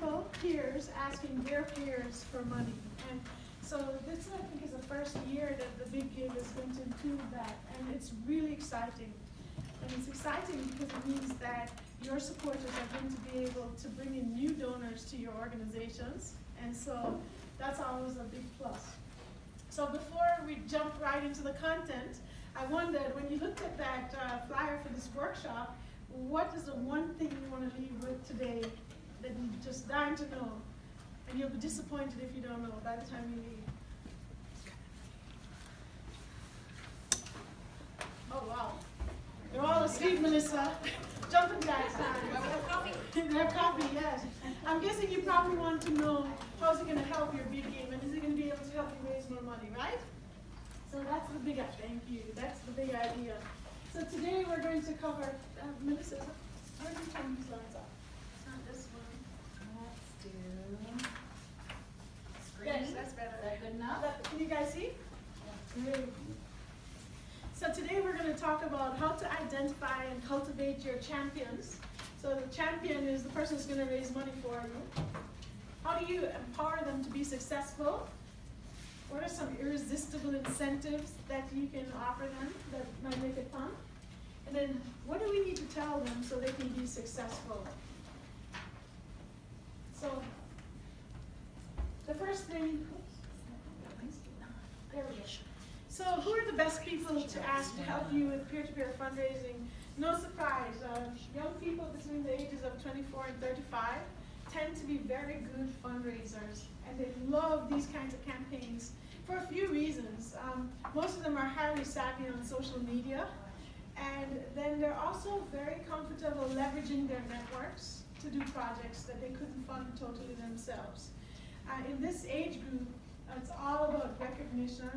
people, peers, asking their peers for money. And so this, I think, is the first year that the Big Give is going to include that, and it's really exciting. And it's exciting because it means that your supporters are going to be able to bring in new donors to your organizations, and so that's always a big plus. So before we jump right into the content, I wondered, when you looked at that flyer for this workshop, what is the one thing you want to leave with today that you're just dying to know? And you'll be disappointed if you don't know by the time you leave. Oh, wow. They're all asleep, Melissa. Jumping jacks time. Have coffee. They have coffee, yes. I'm guessing you probably want to know, how's it going to help your big game, and is it going to be able to help you raise more money, right? So that's the big, thank you. That's the big idea. So today we're going to cover, Melissa, where do you turn these lines off? Not this one. Let's do Yes, screen. that's better. Is that good enough? Can you guys see? Great. So today we're going to talk about how to identify and cultivate your champions. So the champion is the person who's going to raise money for you. How do you empower them to be successful? What are some irresistible incentives that you can offer them that might make it fun? And then what do we need to tell them so they can be successful? So the first thing, there we go. So who are the best people to ask to help you with peer-to-peer fundraising? No surprise, young people between the ages of 24 and 35 tend to be very good fundraisers, and they love these kinds of campaigns for a few reasons. Most of them are highly savvy on social media, and then they're also very comfortable leveraging their networks to do projects that they couldn't fund totally themselves. In this age group, it's all about recognition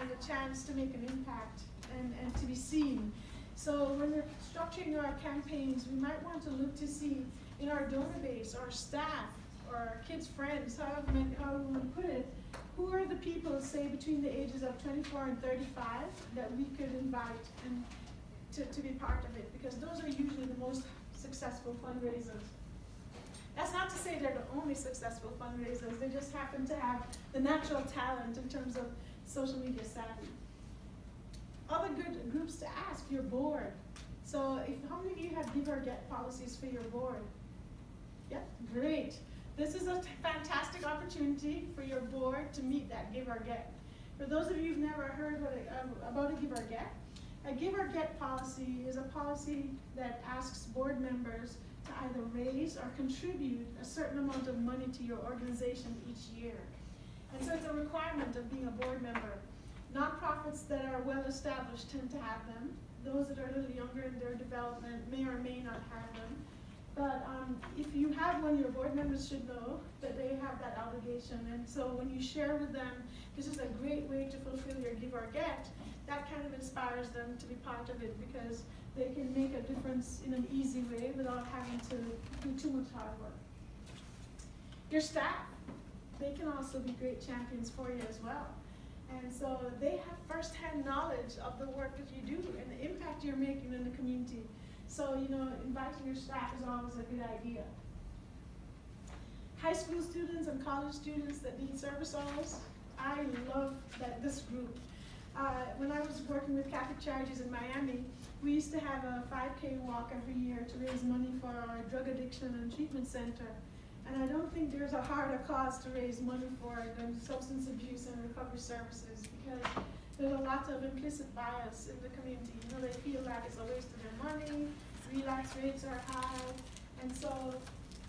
and a chance to make an impact and to be seen. So when we're structuring our campaigns, we might want to look to see in our donor base, our staff, or our kids' friends, however we want to put it, who are the people, say, between the ages of 24 and 35 that we could invite and to be part of it, because those are usually the most successful fundraisers. That's not to say they're the only successful fundraisers, they just happen to have the natural talent in terms of social media savvy. Other good groups to ask, your board. So how many of you have give or get policies for your board? Yep, great. This is a fantastic opportunity for your board to meet that give or get. For those of you who've never heard about a give or get policy is a policy that asks board members to either raise or contribute a certain amount of money to your organization each year. And so it's a requirement of being a board member. Nonprofits that are well established tend to have them. Those that are a little younger in their development may or may not have them. But if you have one, your board members should know that they have that obligation. And so when you share with them, this is a great way to fulfill your give or get, that kind of inspires them to be part of it because they can make a difference in an easy way without having to do too much hard work. Your staff, they can also be great champions for you as well. And so they have first-hand knowledge of the work that you do and the impact you're making in the community. So, inviting your staff is always a good idea. High school students and college students that need service hours, I love this group. When I was working with Catholic Charities in Miami, we used to have a 5K walk every year to raise money for our drug addiction and treatment center. And I don't think there's a harder cause to raise money for than substance abuse and recovery services, because there's a lot of implicit bias in the community. They feel like it's a waste of their money, relapse rates are high. And so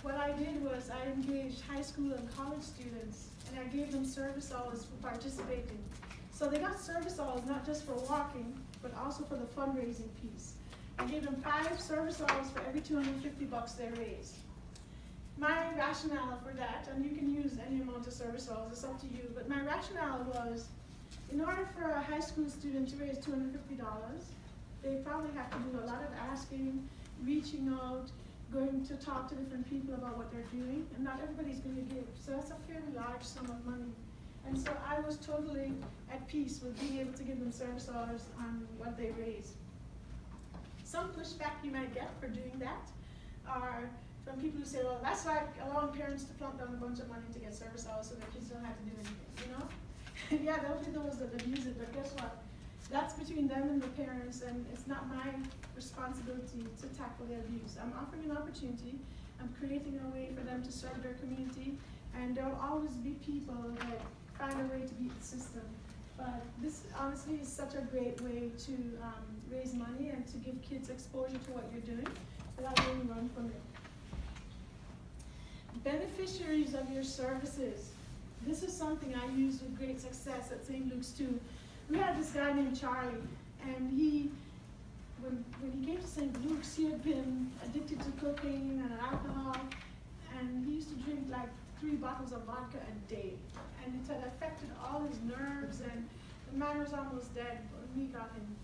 what I did was I engaged high school and college students, and I gave them service hours for participating. So they got service hours not just for walking, but also for the fundraising piece. I gave them 5 service hours for every $250 they raised. My rationale for that, and you can use any amount of service hours, it's up to you, but my rationale was, in order for a high school student to raise $250, they probably have to do a lot of asking, reaching out, going to talk to different people about what they're doing, and not everybody's going to give. So that's a fairly large sum of money. And so I was totally at peace with being able to give them service hours on what they raise. Some pushback you might get for doing that are from people who say, well, that's like allowing parents to plunk down a bunch of money to get service hours so their kids don't have to do anything, you know? Yeah, there'll be those that abuse it, but guess what? That's between them and the parents, and it's not my responsibility to tackle their abuse. I'm offering an opportunity. I'm creating a way for them to serve their community, and there'll always be people that find a way to beat the system. But this honestly is such a great way to raise money and to give kids exposure to what you're doing without having to run from it. Beneficiaries of your services. This is something I used with great success at St. Luke's too. We had this guy named Charlie, and when he came to St. Luke's, he had been addicted to cocaine and alcohol, and he used to drink like 3 bottles of vodka a day, and it had affected all his nerves, and the man was almost dead when we got him.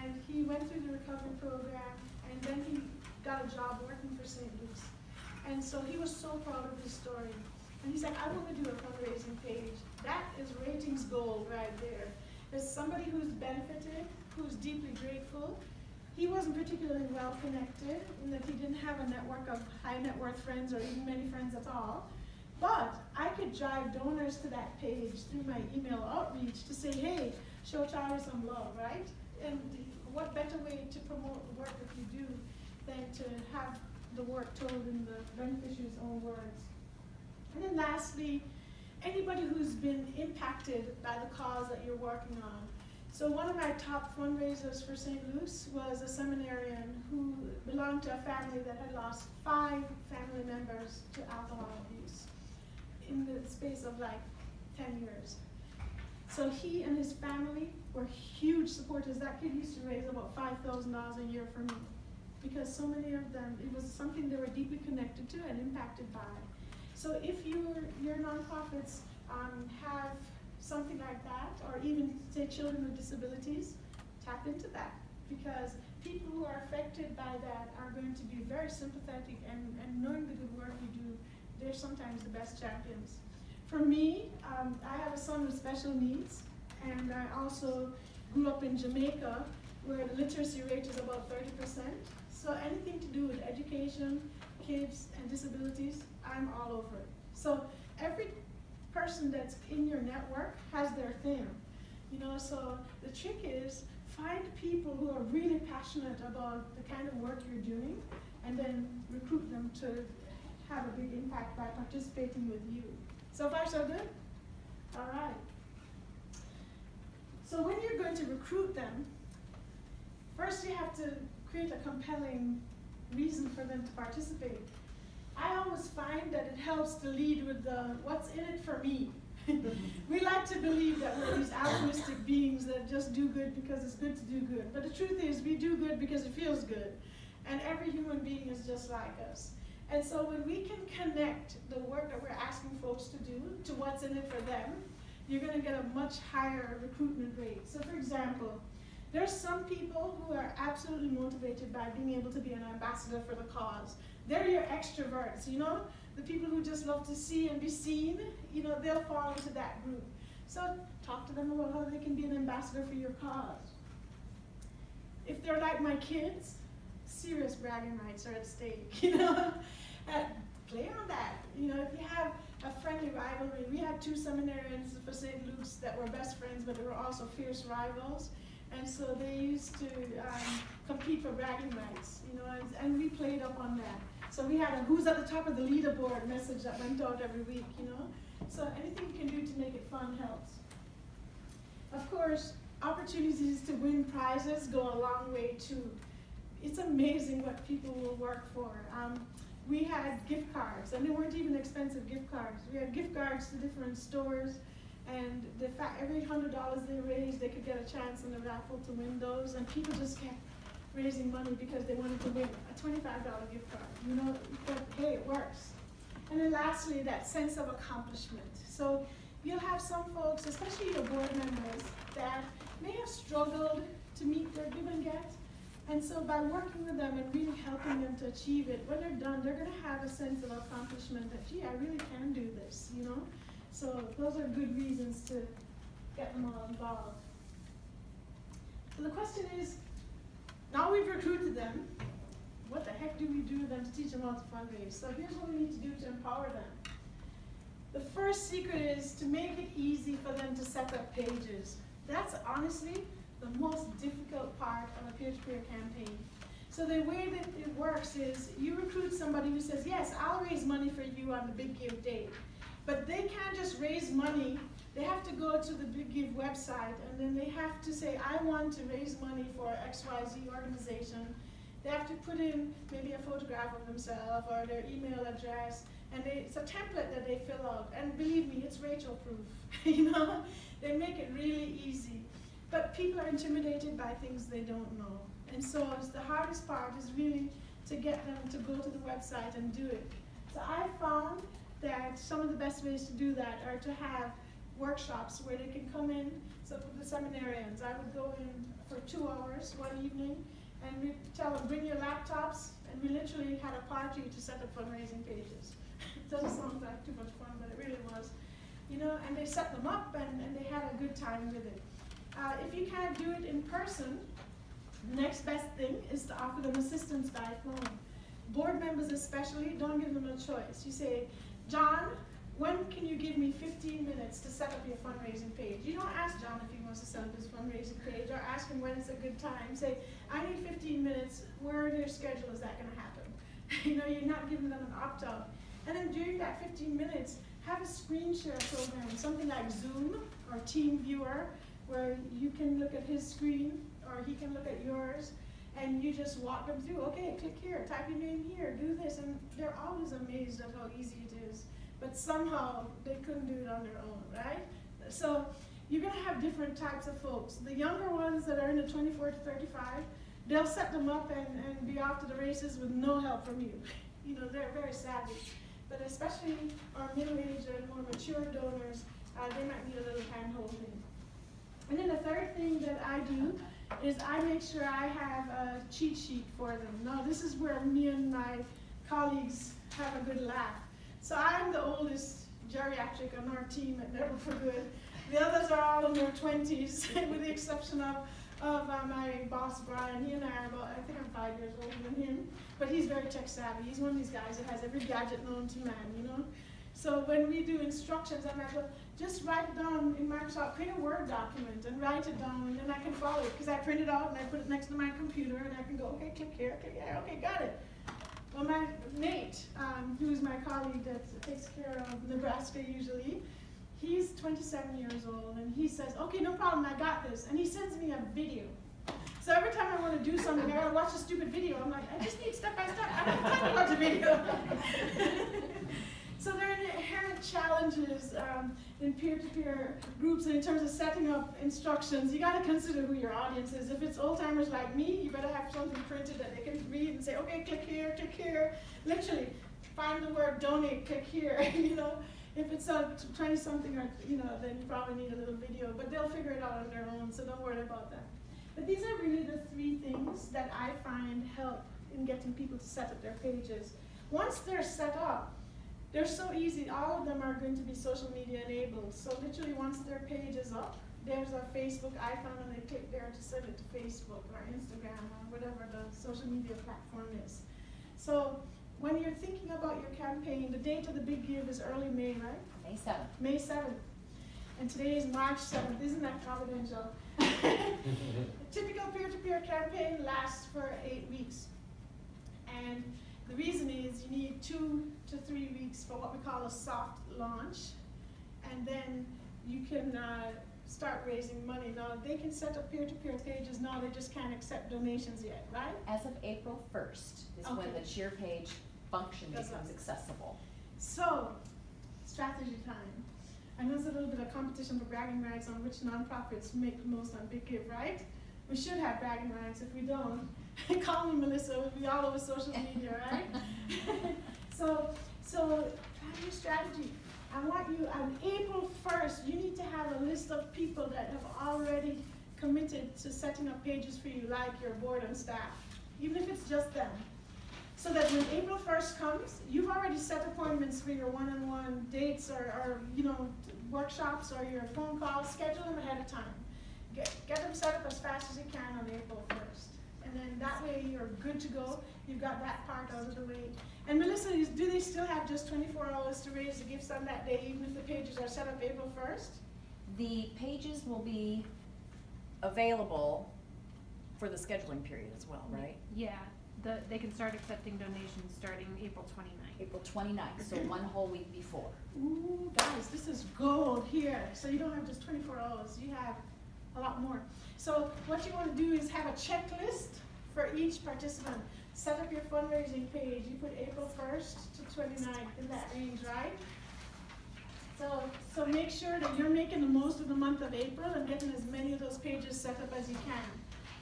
And he went through the recovery program, and then he got a job working for St. Luke's. And so he was so proud of his story. And he's like, I want to do a fundraising page. That is ratings gold right there. There's somebody who's benefited, who's deeply grateful. He wasn't particularly well connected in that he didn't have a network of high net worth friends or even many friends at all. But I could drive donors to that page through my email outreach to say, hey, show Charlie some love, right? And what better way to promote the work that you do than to have the work told in the beneficiary's own words. And then lastly, anybody who's been impacted by the cause that you're working on. So one of my top fundraisers for St. Luke's was a seminarian who belonged to a family that had lost 5 family members to alcohol abuse in the space of like 10 years. So he and his family were huge supporters. That kid used to raise about $5,000 a year for me because so many of them, it was something they were deeply connected to and impacted by. So if your nonprofits have something like that, or even say children with disabilities, tap into that, because people who are affected by that are going to be very sympathetic, and knowing the good work you do, they're sometimes the best champions. For me, I have a son with special needs, and I also grew up in Jamaica, where the literacy rate is about 30%. So anything to do with education, kids, and disabilities, I'm all over it. So every person that's in your network has their thing, you know. So the trick is find people who are really passionate about the kind of work you're doing, and then recruit them to have a big impact by participating with you. So far, so good? All right. So when you're going to recruit them, first you have to create a compelling reason for them to participate. I always find that it helps to lead with the what's in it for me. We like to believe that we're these altruistic beings that just do good because it's good to do good. But the truth is we do good because it feels good. And every human being is just like us. And so when we can connect the work that we're asking folks to do to what's in it for them, you're going to get a much higher recruitment rate. So for example, there's some people who are absolutely motivated by being able to be an ambassador for the cause. They're your extroverts, you know? The people who just love to see and be seen, you know, they'll fall into that group. So talk to them about how they can be an ambassador for your cause. If they're like my kids, serious bragging rights are at stake, you know? Play on that. You know, if you have a friendly rivalry, we had 2 seminarians for St. Luke's that were best friends, but they were also fierce rivals. And so they used to compete for bragging rights, you know, and we played up on that. So we had a who's at the top of the leaderboard message that went out every week, you know. So anything you can do to make it fun helps. Of course, opportunities to win prizes go a long way too. It's amazing what people will work for. We had gift cards, and they weren't even expensive gift cards. We had gift cards to different stores, and the fact every $100 they raised, they could get a chance in the raffle to win those, and people just kept raising money because they wanted to win a $25 gift card, you know, but hey, it works. And then lastly, that sense of accomplishment. So you'll have some folks, especially your board members, that may have struggled to meet their give and get. And so by working with them and really helping them to achieve it, when they're done, they're going to have a sense of accomplishment that, gee, I really can do this, you know? So those are good reasons to get them all involved. So the question is, now we've recruited them, what the heck do we do then to teach them how to fundraise? So here's what we need to do to empower them. The first secret is to make it easy for them to set up pages. That's honestly the most difficult part of a peer-to-peer campaign. So the way that it works is you recruit somebody who says, yes, I'll raise money for you on the Big Give date. But they can't just raise money. They have to go to the Big Give website, and then they have to say, I want to raise money for XYZ organization. They have to put in maybe a photograph of themselves or their email address, and it's a template that they fill out. And believe me, it's Rachel proof. You know, they make it really easy. But people are intimidated by things they don't know. And so the hardest part is really to get them to go to the website and do it. So I found that some of the best ways to do that are to have workshops where they can come in. So for the seminarians, I would go in for 2 hours one evening, and we tell them, bring your laptops, and we literally had a party to set up fundraising pages. It doesn't sound like too much fun, but it really was. You know, and they set them up, and they had a good time with it. If you can't do it in person, the next best thing is to offer them assistance by phone. Board members especially, don't give them a choice. You say, John, when can you give me 15 minutes to set up your fundraising page? You don't ask John if he wants to set up his fundraising page, or ask him when it's a good time. Say, I need 15 minutes, where in your schedule is that going to happen? You know, you're not giving them an opt-out. And then during that 15 minutes, have a screen share program, something like Zoom or TeamViewer, where you can look at his screen or he can look at yours, and you just walk them through, okay, click here, type your name here, do this, and they're always amazed at how easy it is. But somehow they couldn't do it on their own, right? So you're gonna have different types of folks. The younger ones that are in the 24 to 35, they'll set them up and be off to the races with no help from you. You know, they're very savvy. But especially our middle-aged and more mature donors, they might need a little hand-holding. And then the third thing that I do is I make sure I have a cheat sheet for them. Now, this is where me and my colleagues have a good laugh. So I'm the oldest geriatric on our team at Never for Good. The others are all in their 20s, with the exception of my boss, Brian. He and I are about, I think I'm 5 years older than him, but he's very tech savvy. He's one of these guys that has every gadget known to man, you know? So when we do instructions, I'm like, well, just write it down in Microsoft, create a Word document and write it down, and then I can follow it, because I print it out and I put it next to my computer, and I can go, okay, click here, okay, got it. Well, my Nate, who's my colleague that takes care of Nebraska usually, he's 27 years old, and he says, okay, no problem, I got this, and he sends me a video. So every time I want to do something, I gotta watch a stupid video. I'm like, I just need step by step, I don't have time to watch a video. So there are inherent challenges in peer-to-peer groups, and in terms of setting up instructions, you got to consider who your audience is. If it's old-timers like me, you better have something printed that they can read and say, okay, click here, literally, find the word donate, click here, you know. If it's a 20-something, or you know, then you probably need a little video, but they'll figure it out on their own, so don't worry about that. But these are really the 3 things that I find help in getting people to set up their pages. Once they're set up, they're so easy. All of them are going to be social media enabled. So literally, once their page is up, there's a Facebook icon, and they click there to send it to Facebook or Instagram or whatever the social media platform is. So when you're thinking about your campaign, the date of the Big Give is early May, right? May 7th. May 7th. And today is March 7th. Isn't that providential? A typical peer-to-peer campaign lasts for 8 weeks. And the reason is you need 2 to 3 weeks for what we call a soft launch, and then you can start raising money. Now, they can set up peer-to-peer pages now, they just can't accept donations yet, right? As of April 1st is when the cheer page function becomes accessible. So, strategy time. I know it's a little bit of competition for bragging rights on which nonprofits make the most on Big Give, right? We should have bragging rights. If we don't, call me Melissa, we'll be all over social media, right? So try your strategy. I want you, on April 1st, you need to have a list of people that have already committed to setting up pages for you, like your board and staff, even if it's just them. So that when April 1st comes, you've already set appointments for your one-on-one dates or you know, workshops or your phone calls. Schedule them ahead of time. Get them set up as fast as you can on April 1st. and then that way you're good to go. You've got that part out of the way. And Melissa, do they still have just 24 hours to raise the gifts on that day, even if the pages are set up April 1st? The pages will be available for the scheduling period as well, right? Yeah, they can start accepting donations starting April 29th. April 29th, so one whole week before. Ooh, guys, this is gold here. So you don't have just 24 hours, you have a lot more. So what you want to do is have a checklist for each participant. Set up your fundraising page. You put April 1st to 29th in that range, right? So make sure that you're making the most of the month of April and getting as many of those pages set up as you can.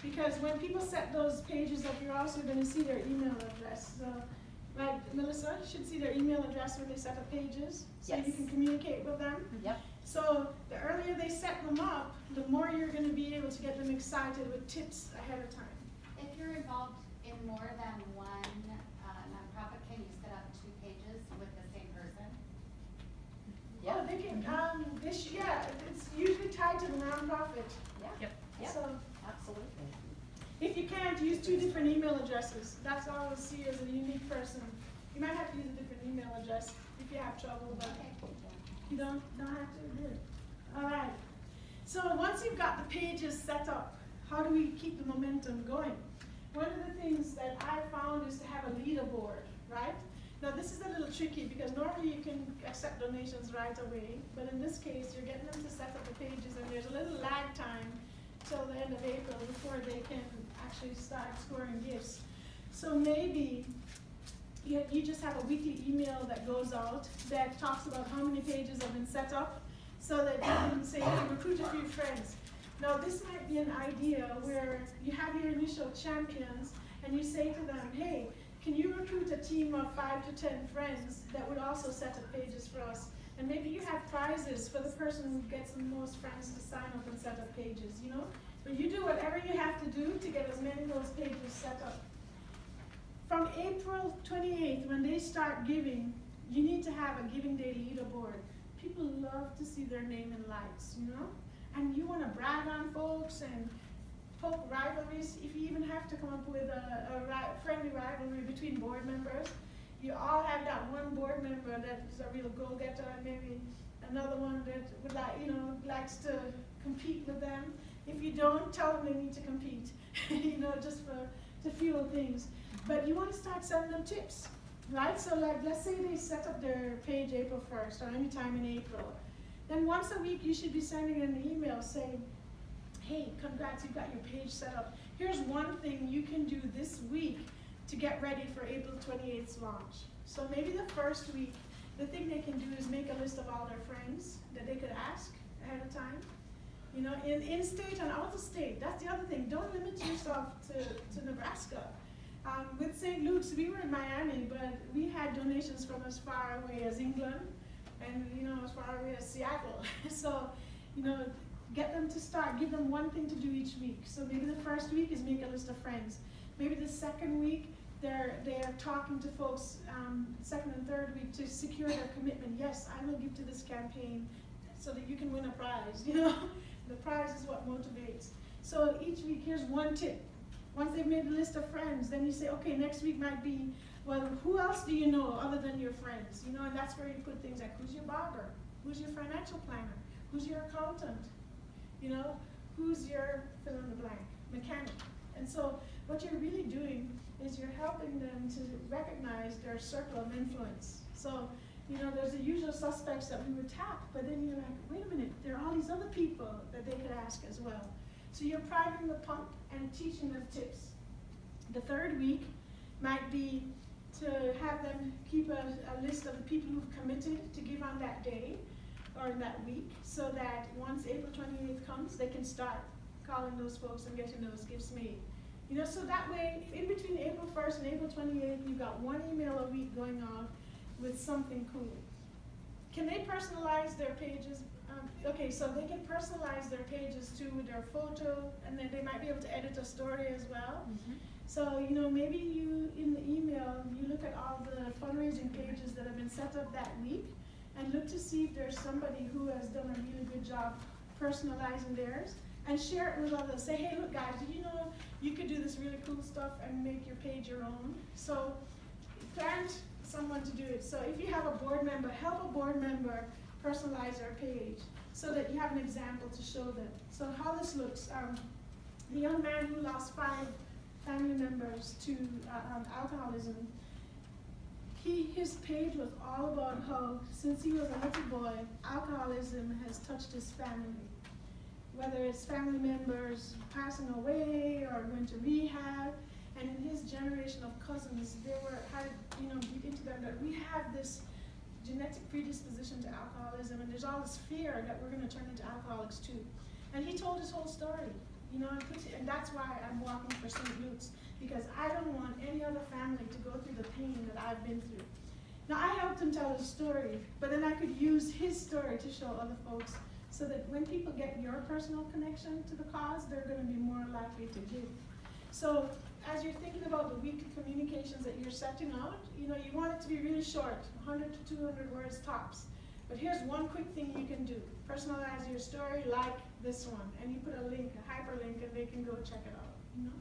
Because when people set those pages up, you're also going to see their email address. So, like Melissa should see their email address when they set up pages, so Yes. you can communicate with them. Yep. So the earlier they set them up, the more you're going to be able to get them excited with tips ahead of time. If you're involved in more than one nonprofit, can you set up 2 pages with the same person? Yeah. Oh, they can. It's usually tied to the nonprofit. Yeah. Yep. Yeah. So Absolutely. if you can't, use 2 different email addresses. That's all we'll see as a unique person. You might have to use a different email address if you have trouble, but you don't have to do it. All right. So once you've got the pages set up, how do we keep the momentum going? One of the things that I found is to have a leaderboard, right? Now this is a little tricky because normally you can accept donations right away, but in this case you're getting them to set up the pages and there's a little lag time till the end of April before they can actually start scoring gifts. So maybe you just have a weekly email that goes out that talks about how many pages have been set up so that you can say, hey, recruit a few friends. Now this might be an idea where you have your initial champions and you say to them, hey, can you recruit a team of 5 to 10 friends that would also set up pages for us? And maybe you have prizes for the person who gets the most friends to sign up and set up pages, you know? But you do whatever you have to do to get as many of those pages set up. From April 28th, when they start giving, you need to have a Giving Day leaderboard. People love to see their name in lights, you know? And you want to brag on folks and poke rivalries. If you even have to come up with a friendly rivalry between board members, you all have that one board member that is a real go-getter and maybe another one that would likes to compete with them. If you don't, tell them they need to compete, just to fuel things. But you want to start sending them tips, right? So like, let's say they set up their page April 1st or any time in April. Then once a week you should be sending an email saying, hey, congrats, you've got your page set up. Here's one thing you can do this week to get ready for April 28th's launch. So maybe the first week, the thing they can do is make a list of all their friends that they could ask ahead of time. In-state and out-of-state, that's the other thing. Don't limit yourself to Nebraska. With St. Luke's, we were in Miami, but we had donations from as far away as England and, as far away as Seattle. So, get them to start, give them one thing to do each week. So maybe the first week is make a list of friends. Maybe the second week, they're talking to folks, second and third week, to secure their commitment. Yes, I will give to this campaign so that you can win a prize, The prize is what motivates. So each week, here's one tip. Once they've made a list of friends, then you say, okay, next week might be, well, who else do you know other than your friends? And that's where you put things like, who's your barber? Who's your financial planner? Who's your accountant? Who's your fill in the blank, mechanic? And so what you're really doing is you're helping them to recognize their circle of influence. So, there's the usual suspects that we would tap, but then you're like, wait a minute, there are all these other people that they could ask as well. So you're priming the pump and teaching them tips. The third week might be to have them keep a list of the people who've committed to give on that day or in that week, so that once April 28th comes, they can start calling those folks and getting those gifts made. So that way, in between April 1st and April 28th, you've got one email a week going on with something cool. Can they personalize their pages? Okay, so they can personalize their pages too with their photo, and then they might be able to edit a story as well. Mm-hmm. So, maybe you, in the email, you look at all the fundraising pages that have been set up that week, and look to see if there's somebody who has done a really good job personalizing theirs, and share it with others. Say, hey, look guys, did you know you could do this really cool stuff and make your page your own? So plant someone to do it. So if you have a board member, help a board member personalize their page so that you have an example to show them. So how this looks, the young man who lost 5 family members to alcoholism, his page was all about how, since he was a little boy, alcoholism has touched his family. Whether it's family members passing away or going to rehab, and in his generation of cousins, they had beat into them that we have this genetic predisposition to alcoholism, and there's all this fear that we're going to turn into alcoholics too. And he told his whole story, and that's why I'm walking for St. Luke's, because I don't want any other family to go through the pain that I've been through. Now I helped him tell his story, but then I could use his story to show other folks, so that when people get your personal connection to the cause, they're going to be more likely to give. So as you're thinking about the weekly communications that you're setting out, you want it to be really short, 100 to 200 words tops. But here's one quick thing you can do. Personalize your story like this one, and you put a link, a hyperlink, and they can go check it out.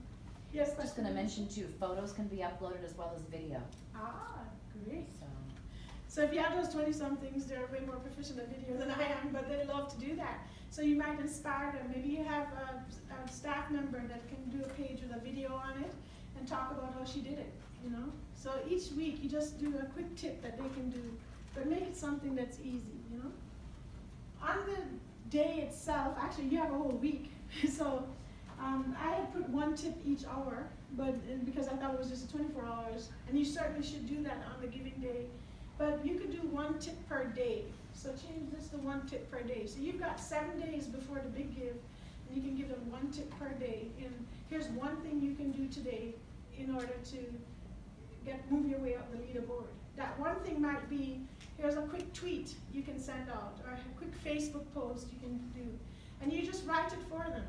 Yes, Just going to mention too, photos can be uploaded as well as video. Ah, great. So So if you have those 20-somethings, they're way more proficient at video than I am, but they love to do that. So you might inspire them. Maybe you have a staff member that can do a page with a video on it and talk about how she did it, So each week you just do a quick tip that they can do, but make it something that's easy, On the day itself, actually you have a whole week. So I had put 1 tip each hour, but because I thought it was just 24 hours, and you certainly should do that on the giving day. But you could do 1 tip per day. So change this to 1 tip per day. So you've got 7 days before the big give, and you can give them 1 tip per day. And here's one thing you can do today in order to move your way up the leaderboard. That one thing might be, here's a quick tweet you can send out, or a quick Facebook post you can do. And you just write it for them,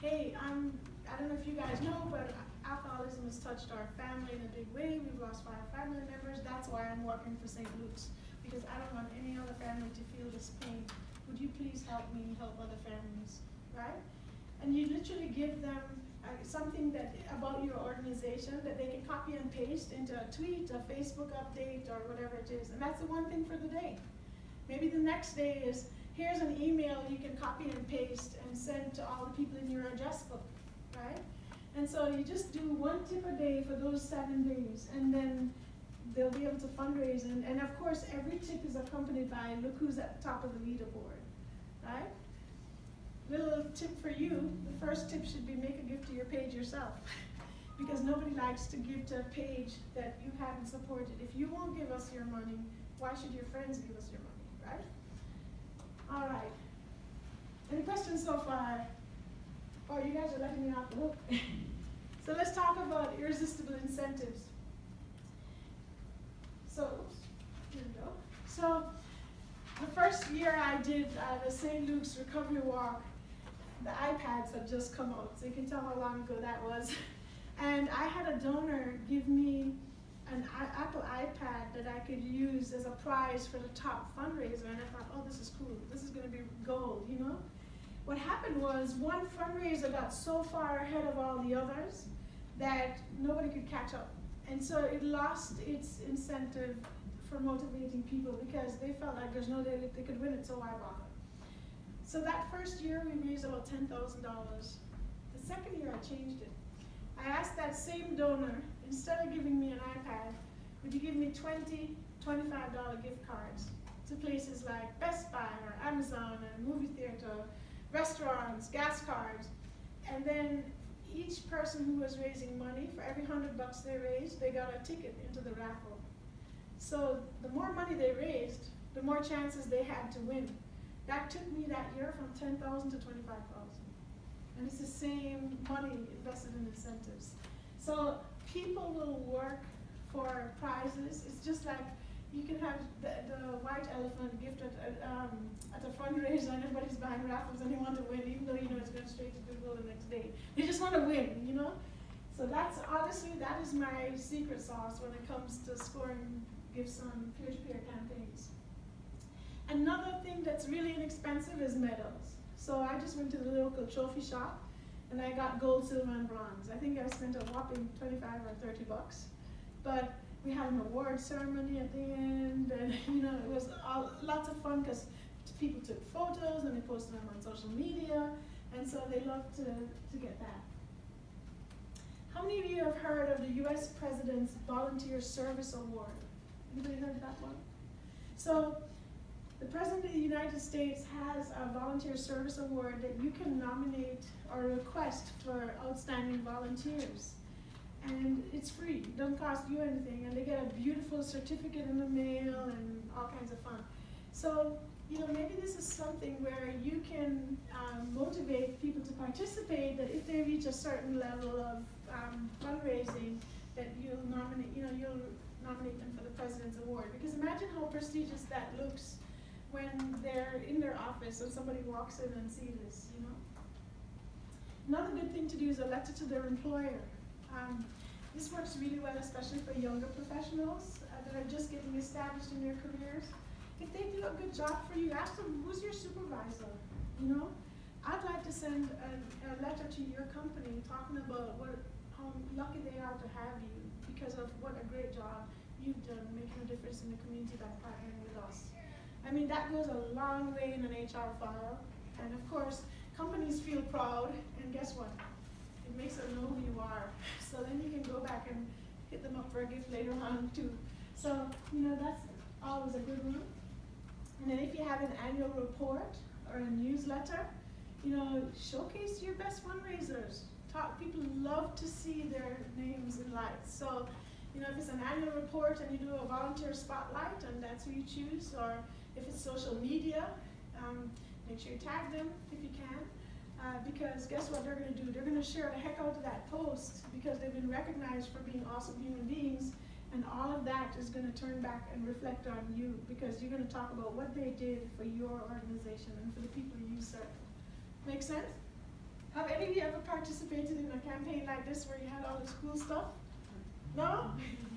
Hey, I don't know if you guys know, but alcoholism has touched our family in a big way. We've lost 5 family members. That's why I'm working for St. Luke's, because I don't want any other family to feel this pain. Would you please help me help other families, right? And you literally give them something about your organization that they can copy and paste into a tweet, a Facebook update, or whatever it is. And that's the one thing for the day. Maybe the next day is, here's an email you can copy and paste and send to all the people in your address book, right? And so you just do 1 tip a day for those 7 days, and then they'll be able to fundraise. And of course, every tip is accompanied by, look who's at the top of the leaderboard, right? Little tip for you, the first tip should be make a gift to your page yourself. Because nobody likes to give to a page that you haven't supported. If you won't give us your money, why should your friends give us your money, right? All right. Any questions so far? Oh, you guys are letting me off the hook. So let's talk about irresistible incentives. So, oops, here we go. So, the first year I did the St. Luke's Recovery Walk, the iPads had just come out, so you can tell how long ago that was. And I had a donor give me an Apple iPad that I could use as a prize for the top fundraiser, and I thought, oh, this is cool. This is going to be gold, What happened was one fundraiser got so far ahead of all the others that nobody could catch up. And so it lost its incentive for motivating people because they felt like there's no way they could win it, so why bother? So that first year we raised about $10,000. The second year I changed it. I asked that same donor, instead of giving me an iPad, would you give me 20 $25 gift cards to places like Best Buy or Amazon and movie theater, restaurants, gas cards. And then each person who was raising money, for every $100 they raised, they got a ticket into the raffle. So the more money they raised, the more chances they had to win. That took me that year from $10,000 to $25,000. And it's the same money invested in incentives. So people will work for prizes. It's just like you can have the white elephant gift at a fundraiser and everybody's buying raffles and they want to win, even though it's going straight to Goodwill the next day. They just want to win, So that's, honestly, that is my secret sauce when it comes to scoring gifts on peer-to-peer campaigns. Another thing that's really inexpensive is medals. So I just went to the local trophy shop and I got gold, silver, and bronze. I think I spent a whopping 25 or 30 bucks. But we had an award ceremony at the end, and it was lots of fun because people took photos and they posted them on social media, and so they loved to get that. How many of you have heard of the U.S. President's Volunteer Service Award? Anybody heard of that one? So the President of the United States has a Volunteer Service Award that you can nominate or request for outstanding volunteers. And it's free, it doesn't cost you anything, and they get a beautiful certificate in the mail and all kinds of fun. So, maybe this is something where you can motivate people to participate, that if they reach a certain level of fundraising, that you'll nominate them for the President's Award. Because imagine how prestigious that looks when they're in their office and somebody walks in and sees this, Another good thing to do is a letter to their employer. This works really well, especially for younger professionals that are just getting established in their careers. If they do a good job for you, ask them, who's your supervisor? I'd like to send a letter to your company talking about how lucky they are to have you because of what a great job you've done making a difference in the community by partnering with us. I mean, that goes a long way in an HR file. And of course, companies feel proud, and guess what? It makes them know who you are. So then you can go back and hit them up for a gift later on too. So, that's always a good one. And then if you have an annual report or a newsletter, showcase your best fundraisers. People love to see their names in lights. So, if it's an annual report and you do a volunteer spotlight and that's who you choose, or if it's social media, make sure you tag them if you can. Because guess what they're going to do? They're going to share the heck out of that post because they've been recognized for being awesome human beings, and all of that is going to turn back and reflect on you because you're going to talk about what they did for your organization and for the people you serve. Make sense? Have any of you ever participated in a campaign like this where you had all this cool stuff? No?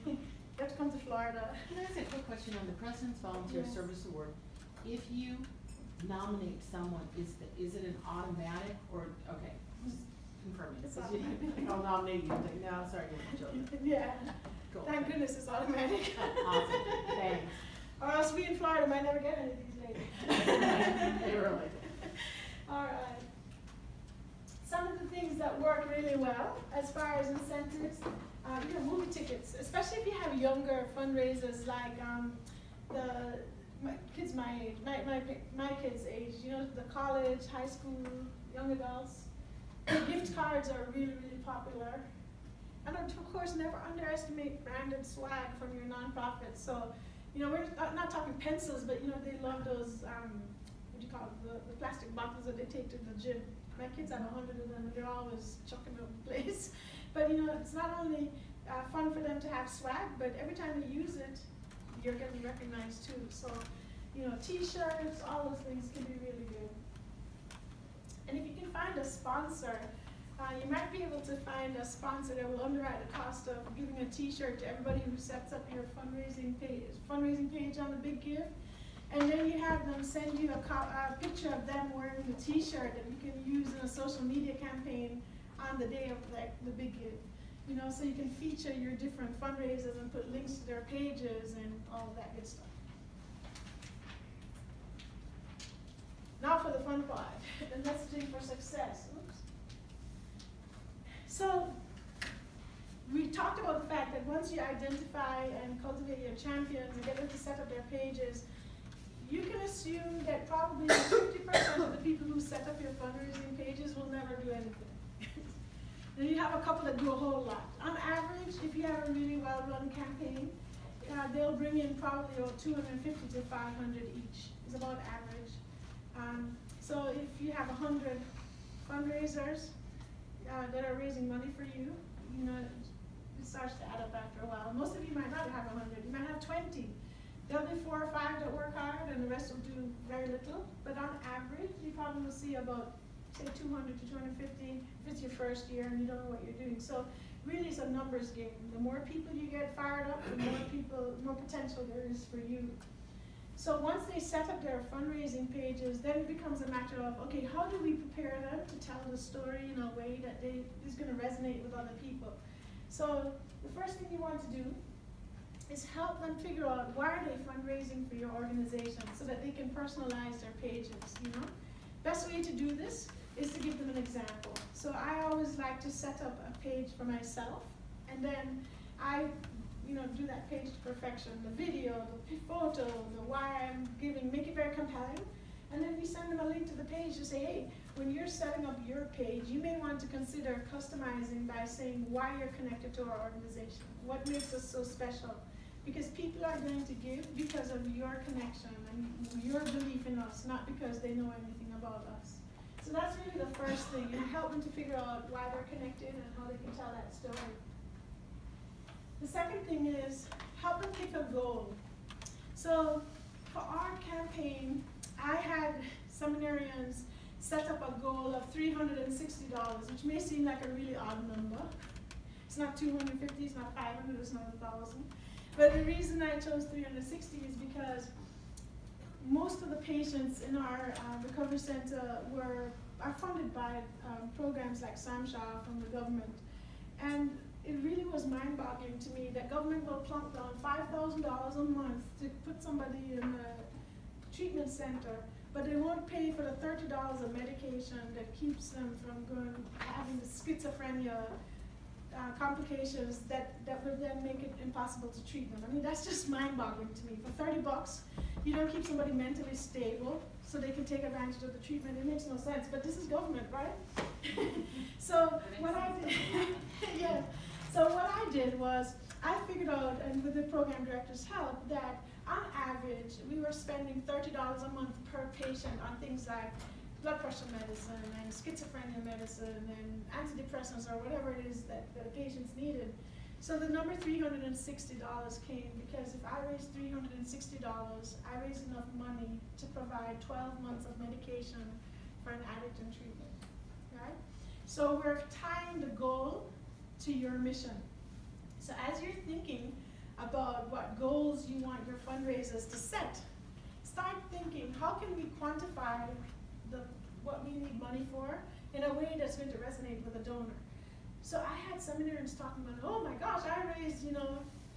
You have to come to Florida. Can I ask a quick question on the President's Volunteer Yes. Service Award? If you nominate someone, is it an automatic or, okay, just confirm it. It's Because automatic. I'll nominate you, like, no, sorry, you're children. Yeah. Cool. Thank goodness it's automatic. Awesome, thanks. Or else we in Florida might never get any of these ladies. They were like, All right. Some of the things that work really well as far as incentives, movie tickets, especially if you have younger fundraisers like kids my age, my kids' age, the college, high school, young adults. Gift cards are really, really popular. And of course, never underestimate branded swag from your nonprofit. So, we're not talking pencils, but they love those, what do you call it, the plastic bottles that they take to the gym. My kids have 100 of them, and they're always chucking them in place. But it's not only fun for them to have swag, but every time you use it, you're getting recognized too. So, T-shirts, all those things can be really good. And if you can find a sponsor, you might be able to find a sponsor that will underwrite the cost of giving a T-shirt to everybody who sets up your fundraising page on the Big Give. And then you have them send you a picture of them wearing the T-shirt that you can use in a social media campaign on the day of the Big Give. So you can feature your different fundraisers and put links to their pages and all of that good stuff. Now for the fun part, the messaging for success. Oops. So we talked about the fact that once you identify and cultivate your champions and get them to set up their pages, you can assume that probably 50% of the people who set up your fundraising pages will never do anything. Then you have a couple that do a whole lot. On average, if you have a really well-run campaign, they'll bring in probably 250 to 500 each. Is about average. So if you have 100 fundraisers that are raising money for you, it starts to add up after a while. Most of you might not have 100. You might have 20. There'll be 4 or 5 that work hard, and the rest will do very little. But on average, you probably will see about, say, 200 to 250 if it's your first year and you don't know what you're doing. So really, it's a numbers game. The more people you get fired up, the more potential there is for you. So once they set up their fundraising pages, then it becomes a matter of, okay, how do we prepare them to tell the story in a way that is going to resonate with other people? So the first thing you want to do is help them figure out why are they fundraising for your organization so that they can personalize their pages, you know? Best way to do this is to give them an example. So I always like to set up a page for myself, and then I do that page to perfection, the video, the photo, the why I'm giving, make it very compelling, and then we send them a link to the page to say, hey, when you're setting up your page, you may want to consider customizing by saying why you're connected to our organization, what makes us so special, because people are going to give because of your connection and your belief in us, not because they know anything about us. So that's really the first thing, and help them to figure out why they're connected and how they can tell that story. The second thing is help them pick a goal. So for our campaign, I had seminarians set up a goal of $360, which may seem like a really odd number. It's not 250, it's not 500, it's not 1,000. But the reason I chose 360 is because most of the patients in our recovery center are funded by programs like SAMSHA from the government. And it really was mind-boggling to me that government will plunk down $5,000 a month to put somebody in a treatment center, but they won't pay for the $30 of medication that keeps them from having the schizophrenia complications that will then make it impossible to treat them. I mean, that's just mind-boggling to me. For $30, you don't keep somebody mentally stable so they can take advantage of the treatment. It makes no sense, but this is government, right? So what I did, yeah. So what I did was I figured out, and with the program director's help, that on average we were spending $30 a month per patient on things like blood pressure medicine and schizophrenia medicine and antidepressants or whatever it is that the patients needed. So the number $360 came because if I raised $360, I raised enough money to provide 12 months of medication for an addict in treatment, right? So we're tying the goal to your mission. So as you're thinking about what goals you want your fundraisers to set, start thinking, how can we quantify what we need money for in a way that's going to resonate with a donor? So I had seminarians talking about, oh my gosh, I raised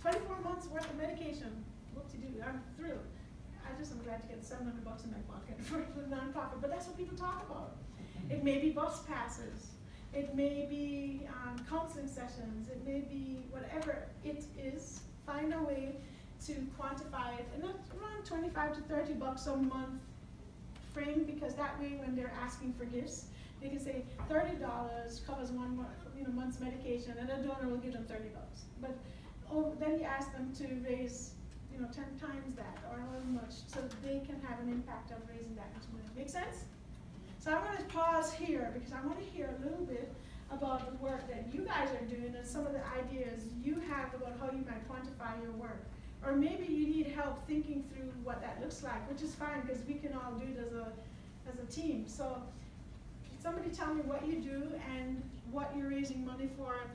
24 months worth of medication. Whoop-de-doo, I'm thrilled. I'm glad to get $700 in my pocket for the nonprofit, but that's what people talk about. It may be bus passes. It may be counseling sessions. It may be whatever it is. Find a way to quantify it, and that's around $25 to $30 a month frame, because that way when they're asking for gifts, they can say $30 covers one month's medication, and a donor will give them $30. But then you ask them to raise 10 times that or however much, so they can have an impact of raising that much money. Make sense? So I'm going to pause here because I want to hear a little bit about the work that you guys are doing and some of the ideas you have about how you might quantify your work. Or maybe you need help thinking through what that looks like, which is fine because we can all do it as a team. So somebody tell me what you do and what you're raising money for, and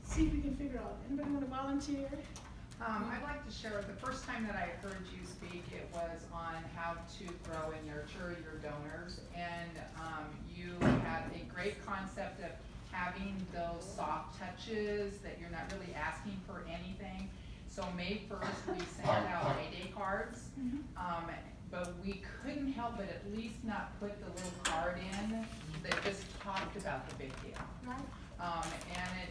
see if we can figure out. Anybody want to volunteer? I'd like to share, the first time that I heard you speak, it was on how to grow and nurture your donors, and you had a great concept of having those soft touches that you're not really asking for anything. So May 1st, we sent out Mayday cards, but we couldn't help but at least not put the little card in that just talked about the big deal. Right. And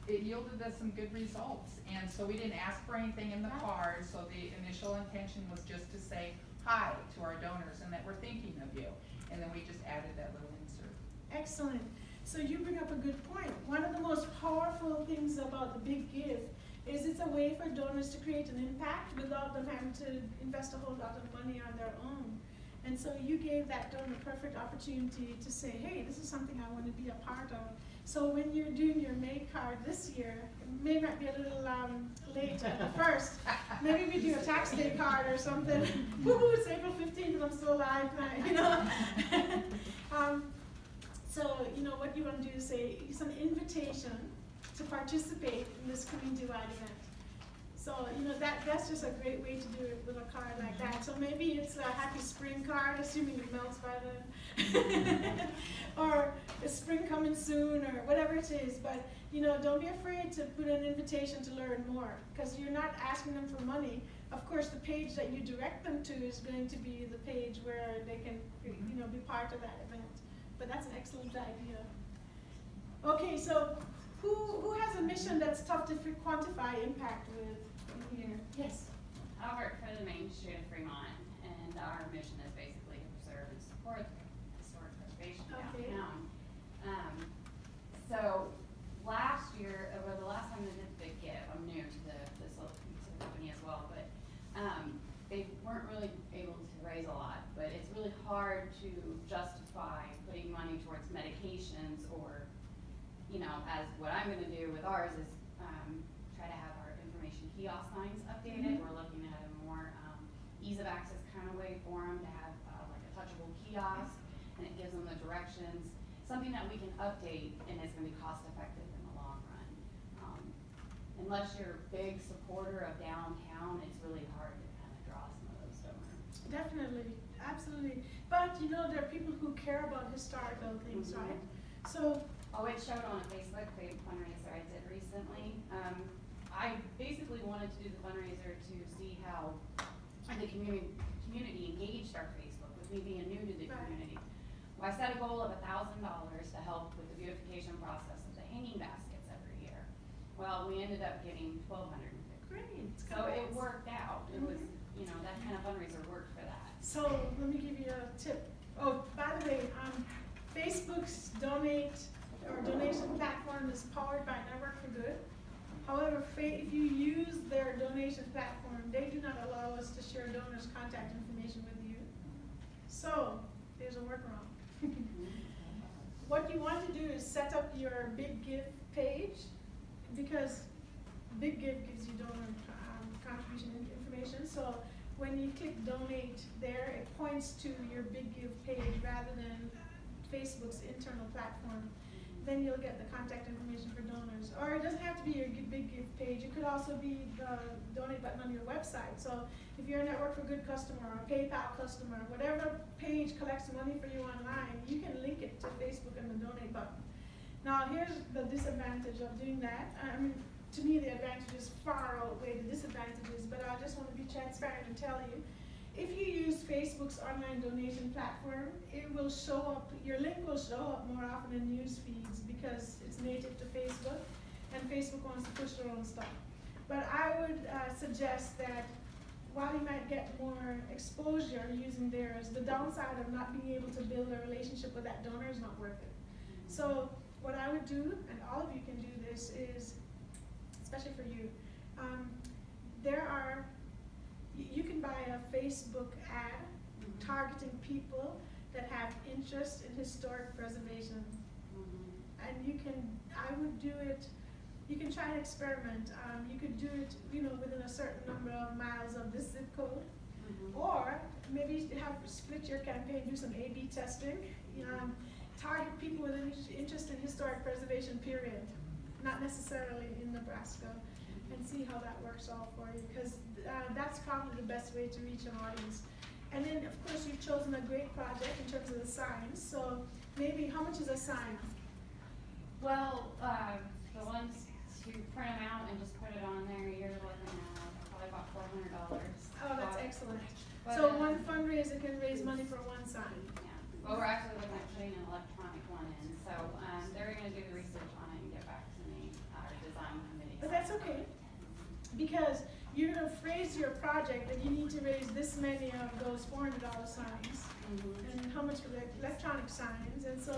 it yielded us some good results. And so we didn't ask for anything in the card, so the initial intention was just to say hi to our donors and that we're thinking of you. And then we just added that little insert. Excellent. So you bring up a good point. One of the most powerful things about the Big Give is it's a way for donors to create an impact without them having to invest a whole lot of money on their own. And so you gave that donor a perfect opportunity to say, hey, this is something I want to be a part of. So when you're doing your May card this year, it may not be a little late at the first. Maybe we do a tax day card or something. Woo-hoo, it's April 15th and I'm still alive, So, what you want to do is say, it's an invitation to participate in this community-wide event. So, that's just a great way to do it with a card like that. So maybe it's a happy spring card, assuming it melts by then. Or is spring coming soon, or whatever it is. But, don't be afraid to put an invitation to learn more, because you're not asking them for money. Of course, the page that you direct them to is going to be the page where they can, be part of that event. But that's an excellent idea. Okay, so who has a mission that's tough to quantify impact with in here? Yes. I work for the Main Street of Fremont, and our mission is basically to preserve and support historic preservation Okay. downtown. So last year, or the last time they did the big give, I'm new to the company as well, but they weren't really able to raise a lot. But it's really hard to justify putting money towards medications or, as what I'm gonna do with ours is try to have our information kiosk signs updated. We're looking at a more ease of access kind of way for them to have like a touchable kiosk, and it gives them the directions, something that we can update and it's gonna be cost effective in the long run. Unless you're a big supporter of downtown, it's really hard to kind of draw some of those donors. Definitely, absolutely. But there are people who care about historical things, right? So, It showed on a Facebook fundraiser I did recently. I basically wanted to do the fundraiser to see how the community engaged our Facebook, with me being new to the Right. community. Well, I set a goal of $1,000 to help with the beautification process of the hanging baskets every year. Well, we ended up getting $1,250. great. So it worked out. It was, that kind of fundraiser worked for that. So let me give you a tip. Oh, by the way, Facebook's donation platform is powered by Network for Good. However, if you use their donation platform, they do not allow us to share donors' contact information with you. So there's a workaround. What you want to do is set up your Big Give page, because Big Give gives you donor contribution information. So when you click donate there, it points to your Big Give page rather than Facebook's internal platform. Then you'll get the contact information for donors. Or it doesn't have to be your Big Give page. It could also be the donate button on your website. So if you're a Network for Good customer or a PayPal customer, whatever page collects money for you online, you can link it to Facebook and the donate button. Now here's the disadvantage of doing that. To me, the advantages far outweigh the disadvantages, but I just want to be transparent and tell you, if you use Facebook's online donation platform, it will show up, your link will show up more often in news feeds because it's native to Facebook, and Facebook wants to push their own stuff. But I would suggest that while you might get more exposure using theirs, the downside of not being able to build a relationship with that donor is not worth it. So what I would do, and all of you can do this, is, especially for you, you can buy a Facebook ad targeting people that have interest in historic preservation. And I would do it, you can try an experiment. You could do it, within a certain number of miles of this zip code. Or maybe split your campaign, do some A/B testing. Target people with an interest in historic preservation, period. Not necessarily in Nebraska, and see how that works out for you, because that's probably the best way to reach an audience. And then, of course, you've chosen a great project in terms of the signs. So maybe, how much is a sign? Well, the ones to print them out and just put it on there, you're looking at probably about $400. Oh, that's excellent. But, So one fundraiser can raise money for one sign. Yeah, well, we're actually looking at putting an electronic one in, so they're gonna do the research on it and get back to me, our design committee. But that's okay, because you're gonna phrase your project that you need to raise this many of those $400 signs, and how much for the electronic signs, and so,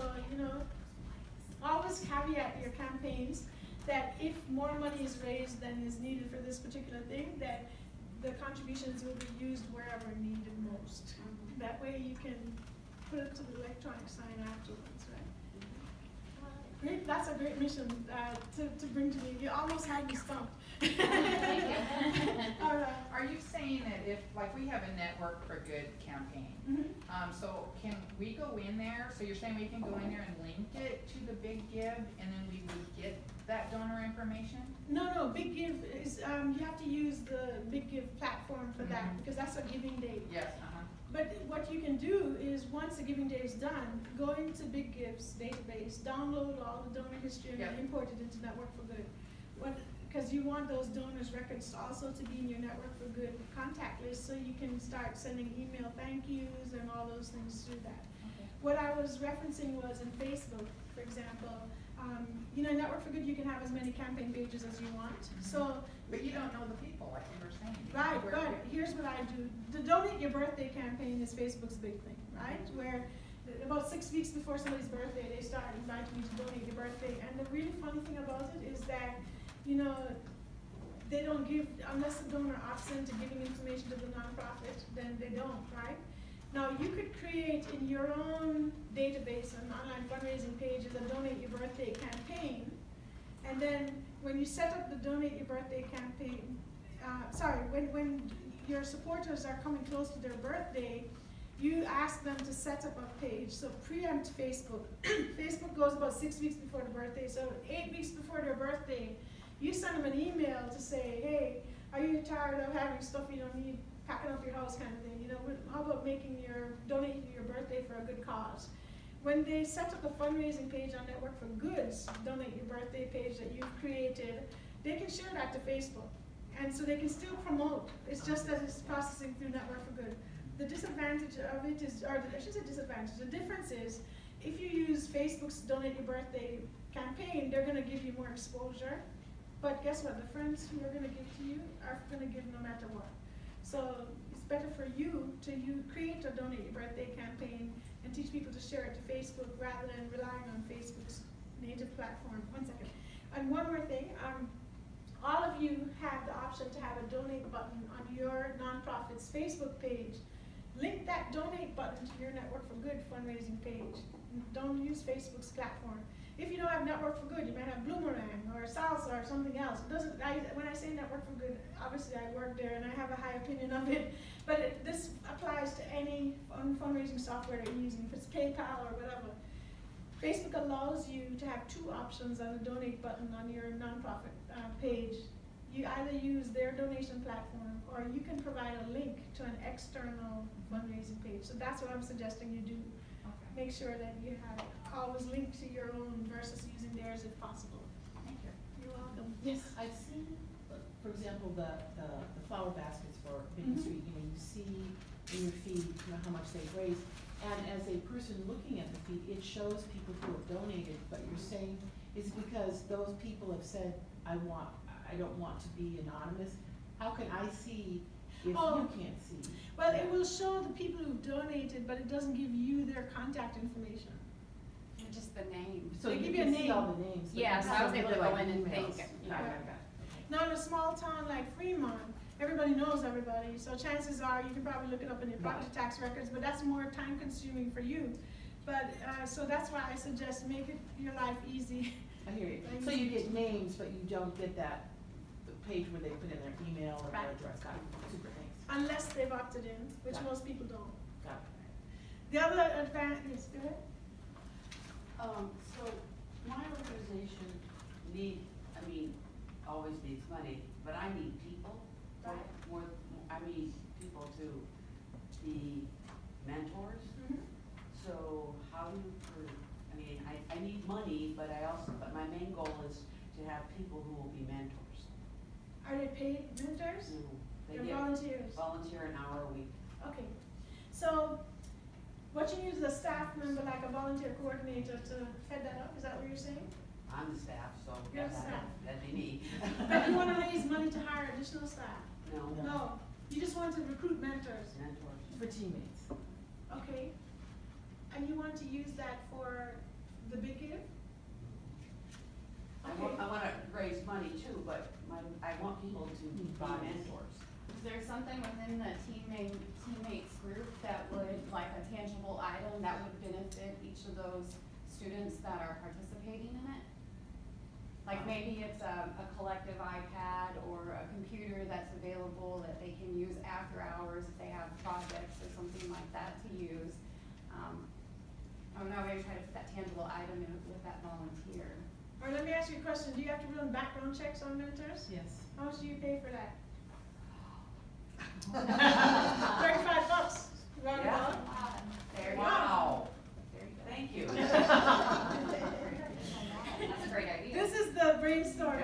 always caveat your campaigns that if more money is raised than is needed for this particular thing, that the contributions will be used wherever needed most. That way you can put it to the electronic sign afterwards, right? Great, that's a great mission to bring to me. You almost had me stumped. All right. Are you saying that if, like, we have a Network for Good campaign, so can we go in there, so you're saying we can go in there and link it to the Big Give, and then we would get that donor information? No, Big Give is, you have to use the Big Give platform for that, because that's a giving day. Yes, But what you can do is, once the giving day is done, go into Big Give's database, download all the donor history, and Yep. import it into Network for Good. Because you want those donors' records also to be in your Network for Good contact list, so you can start sending email thank yous and all those things through that. Okay. What I was referencing was in Facebook, for example. Network for Good, you can have as many campaign pages as you want. So, But you don't know the people, like you were saying. right, Where- but here's what I do. The Donate Your Birthday campaign is Facebook's big thing, right? Where about 6 weeks before somebody's birthday, they start inviting you to donate your birthday. And the really funny thing about it is that, they don't give, unless the donor opts into giving information to the nonprofit, then they don't, right? Now, you could create in your own database an online fundraising page as a Donate Your Birthday campaign. And then when you set up the Donate Your Birthday campaign, when your supporters are coming close to their birthday, you ask them to set up a page. So preempt Facebook. Facebook goes about 6 weeks before the birthday. So 8 weeks before their birthday, you send them an email to say, hey, are you tired of having stuff you don't need, packing up your house kind of thing? How about donating your birthday for a good cause? When they set up a fundraising page on Network for Good's Donate Your Birthday page that you've created, they can share that to Facebook. And so they can still promote. It's just that it's processing through Network for Good. The disadvantage of it is, or I shouldn't say disadvantage, the difference is, if you use Facebook's Donate Your Birthday campaign, they're gonna give you more exposure. But guess what, the friends who are gonna give to you are gonna give no matter what. So it's better for you to create a Donate Your Birthday campaign and teach people to share it to Facebook rather than relying on Facebook's native platform. 1 second. And one more thing, all of you have the option to have a donate button on your nonprofit's Facebook page. Link that donate button to your Network for Good fundraising page. Don't use Facebook's platform. If you don't have Network for Good, you might have Bloomerang or Salsa or something else. When I say Network for Good, obviously I work there and I have a high opinion of it, but this applies to any fundraising software that you're using, if it's PayPal or whatever. Facebook allows you to have 2 options on the donate button on your nonprofit page. You either use their donation platform or you can provide a link to an external fundraising page. So that's what I'm suggesting you do. Okay. Make sure that you have always linked to your own versus using theirs if possible. Thank you. You're welcome. Yes. I've seen, for example, the flower baskets for Main Street, you see in your feed, how much they've raised. And as a person looking at the feed, it shows people who have donated, but you're saying, is it because those people have said, I don't want to be anonymous? How can I see if you can't see? Well, it will show the people who've donated, but it doesn't give you their contact information. Just the name. So They you give you a can see name. all the names. but Yeah, you so I was can't able to look go at in and emails. think, Okay. Now, in a small town like Fremont, everybody knows everybody, so chances are you can probably look it up in your property tax records, but that's more time consuming for you. But, so that's why I suggest make it your life easy. I hear you. So you get names, but you don't get the page where they put in their email or their Right. address. Got it. Super, thanks. Unless they've opted in, which Got it. most people don't. Got it. The other advantage, go ahead. So my organization always needs money, but I need people. Right. I need people to be mentors. So how do you, I need money, but my main goal is to have people who will be mentors. Are they paid mentors? They They're get volunteers? volunteer an hour a week. Okay, so what you need is a staff member, like a volunteer coordinator to head that up, is that what you're saying? I'm the staff, so You're the staff. that'd be me. But you wanna raise money to hire additional staff? No, No, you just want to recruit mentors, mentors. For teammates. okay? And you want to use that for the Big Give? I wanna raise money too, but I want people to be mentors. Is there something within the teammates group that would, like a tangible item that would benefit each of those students that are participating in it. Like maybe it's a collective iPad or a computer that's available that they can use after hours if they have projects or something like that to use. I don't know, maybe try to put that tangible item in with that volunteer. Or let me ask you a question, do you have to run background checks on mentors? Yes. How much do you pay for that? $35. Round Yeah. about. There you go. Wow, There you go. thank you. That's a great idea. This is the brainstorm.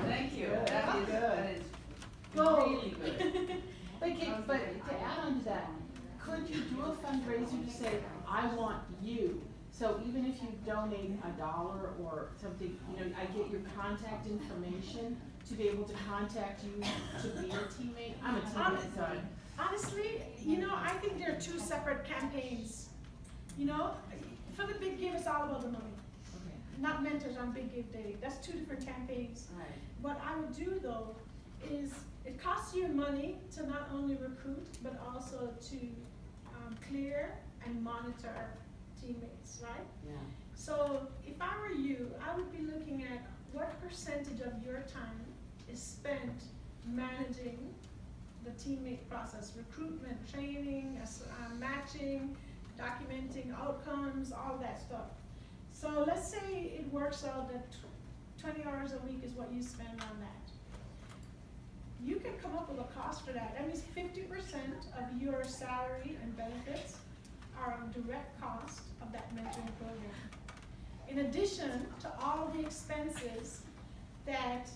Thank you, Good. that is Go. really good. But to add on to that, could you do a fundraiser to say, I want you? So even if you donate $1 or something, you know, I get your contact information to be able to contact you to be a teammate. I'm a teammate, sorry. Honestly, you know, I think they're two separate campaigns. You know, for the Big Give, it's all about the money. Okay. Not mentors on Big Give Day. That's two different campaigns. Right. What I would do though is it costs you money to not only recruit but also to clear and monitor teammates, right? Yeah. So if I were you, I would be looking at what percentage of your time is spent managing the teammate process, recruitment, training, matching, documenting outcomes, all that stuff. So let's say it works out that 20 hours a week is what you spend on that. You can come up with a cost for that. That means 50% of your salary and benefits are a direct cost of that mentoring program. In addition to all the expenses that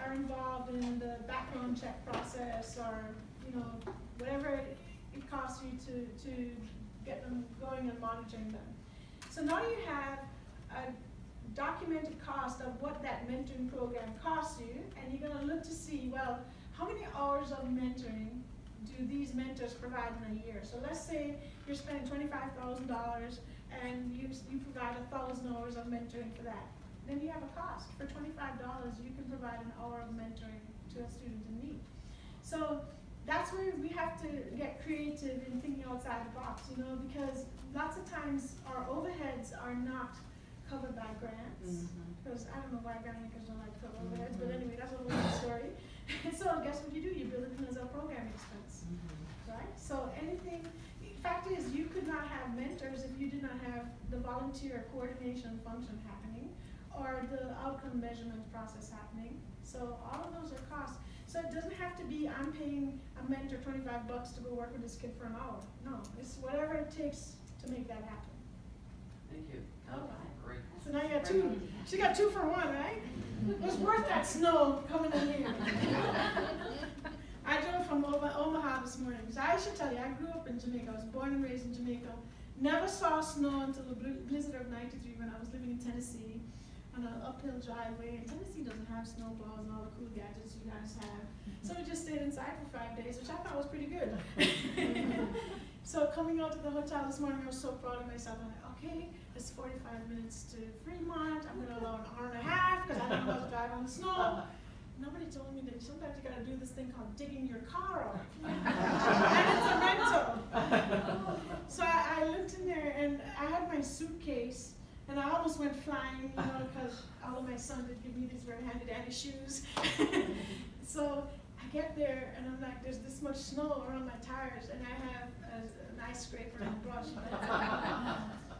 are involved in the background check process or, you know, whatever it costs you to get them going and monitoring them. So now you have a documented cost of what that mentoring program costs you, and you're gonna look to see, well, how many hours of mentoring do these mentors provide in a year? So let's say you're spending $25,000 and you provide 1,000 hours of mentoring for that. Then you have a cost. For $25, you can provide an hour of mentoring to a student in need. So that's where we have to get creative in thinking outside the box, you know, because lots of times our overheads are not covered by grants. Because I don't know why grant makers don't like to cover overheads, but anyway, that's a whole other story. So guess what you do? You build it in as a program expense, right? So anything, fact is, you could not have mentors if you did not have the volunteer coordination function happening or the outcome measurement process happening. So all of those are costs. So it doesn't have to be, I'm paying a mentor $25 to go work with this kid for an hour. No, it's whatever it takes to make that happen. Thank you. Okay. Great. So now you got two. She got 2 for 1, right? It was worth that snow coming in here. I drove from Omaha this morning. So I should tell you, I grew up in Jamaica. I was born and raised in Jamaica. Never saw snow until the blizzard of '93 when I was living in Tennessee on an uphill driveway. And Tennessee doesn't have snowplows and all the cool gadgets you guys have. So we just stayed inside for 5 days, which I thought was pretty good. So coming out to the hotel this morning, I was so proud of myself. I'm like, okay, it's 45 minutes to Fremont. I'm going to allow an hour and a half because I don't know how to drive on the snow. Nobody told me that sometimes you got to do this thing called digging your car up. And it's a rental. So I looked in there and I had my suitcase and I almost went flying, you know, because although my son did give me these very handy dandy shoes. So I get there and I'm like, there's this much snow around my tires and I have an ice scraper and a brush.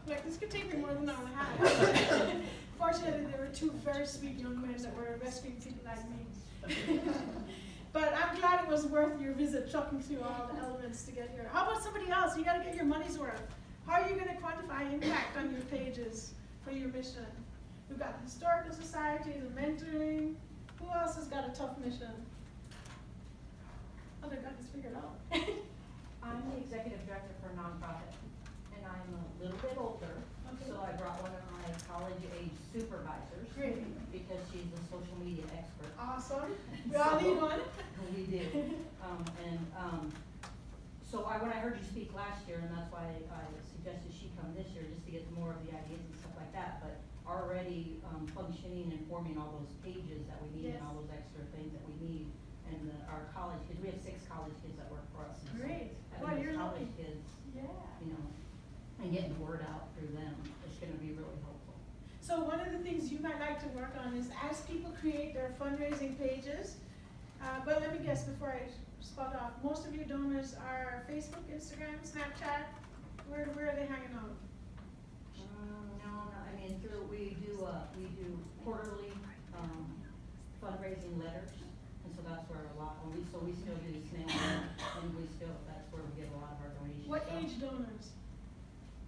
Like, this could take me more than an hour and a half. Fortunately, there were 2 very sweet young men that were rescuing people like me. But I'm glad it was worth your visit, trucking through all the elements to get here. How about somebody else? You gotta get your money's worth. How are you gonna quantify impact on your pages for your mission? We've got the historical society, the mentoring. Who else has got a tough mission? Oh, they've got this figured out. I'm the executive director for a nonprofit, and I'm a little bit older, Okay. so I brought one of my college-age supervisors. Great. Because she's a social media expert. Awesome. We all need one. We do. So when I heard you speak last year, and that's why I suggested she come this year, just to get more of the ideas and stuff like that, but already functioning and forming all those pages that we need and Yes. all those extra things that we need. And our college kids, we have 6 college kids that work for us. And so Great. having Well, those you're college lucky. kids, Yeah. you know, and getting the word out through them is gonna be really helpful. So one of the things you might like to work on is as people create their fundraising pages, but let me guess before I spot off, most of your donors are Facebook, Instagram, Snapchat, where are they hanging out? No, I mean, we do quarterly, fundraising letters, and so that's where we still do snail mail, and that's where we get a lot of our donations. What from. age donors?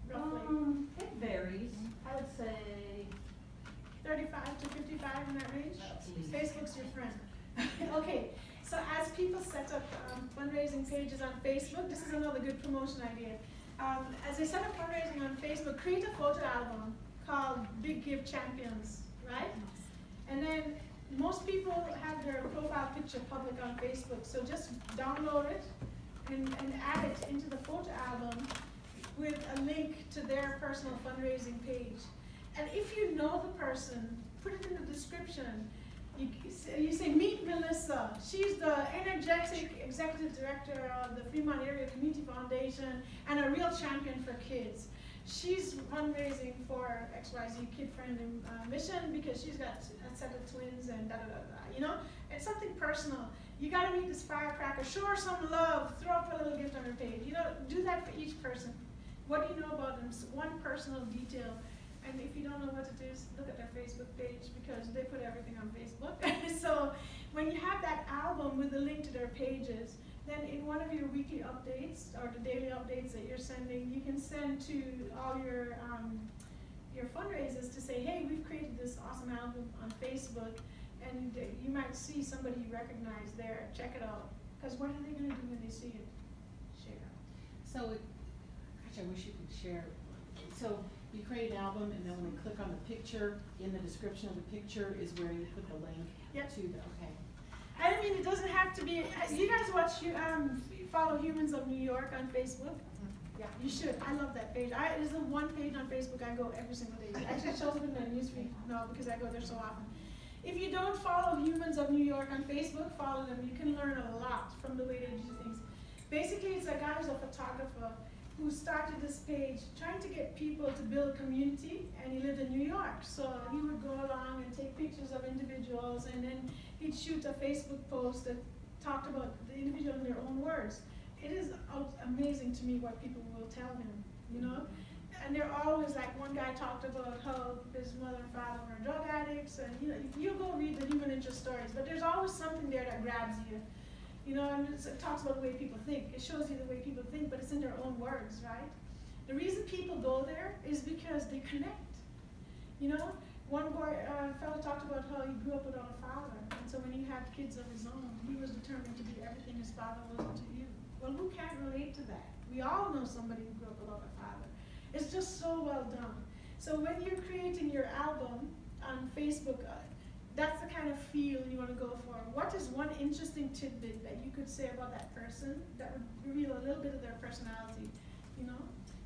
Roughly? It varies, I would say, 35 to 55 in that range? at least. Facebook's your friend. Okay, so as people set up fundraising pages on Facebook, this is another good promotion idea. As they set up fundraising on Facebook, create a photo album called Big Give Champions, right? And then most people have their profile picture public on Facebook, so just download it and add it into the photo album with a link to their personal fundraising page. And if you know the person, put it in the description. You say, meet Melissa. She's the energetic executive director of the Fremont Area Community Foundation and a real champion for kids. She's fundraising for XYZ kid-friendly mission because she's got a set of twins and da-da-da-da, you know? It's something personal. You gotta meet this firecracker, show her some love, throw up a little gift on her page. You know, do that for each person. What do you know about them? One personal detail. And if you don't know what to do, look at their Facebook page because they put everything on Facebook. So when you have that album with the link to their pages, then in one of your weekly updates or the daily updates that you're sending, you can send to all your fundraisers to say, hey, we've created this awesome album on Facebook, and you might see somebody you recognize there. Check it out. Because what are they going to do when they see it? Share. So, gosh, I wish you could share. So you create an album, and then when they click on the picture, in the description of the picture is where you put the link Yep. to the, okay. I mean, it doesn't have to be. You guys follow Humans of New York on Facebook? Yeah, you should. I love that page. It's the one page on Facebook I go every single day. It actually shows up in my newsfeed now because I go there so often. If you don't follow Humans of New York on Facebook, follow them. You can learn a lot from the way they do things. Basically, it's a guy who's a photographer who started this page trying to get people to build community, and he lived in New York. So he would go along and take pictures of individuals, and then he'd shoot a Facebook post that talked about the individual in their own words. It is amazing to me what people will tell him, you know? And they're always like, one guy talked about how his mother and father were drug addicts, and you go read the human interest stories, but there's always something there that grabs you. You know, and it talks about the way people think. It shows you the way people think, but it's in their own words, right? The reason people go there is because they connect. You know, one fellow talked about how he grew up without a father, and so when he had kids of his own, he was determined to be everything his father wasn't to you. Well, who can't relate to that? We all know somebody who grew up without a father. It's just so well done. So when you're creating your album on Facebook, that's the kind of feel you want to go for. What is one interesting tidbit that you could say about that person that would reveal a little bit of their personality, you know?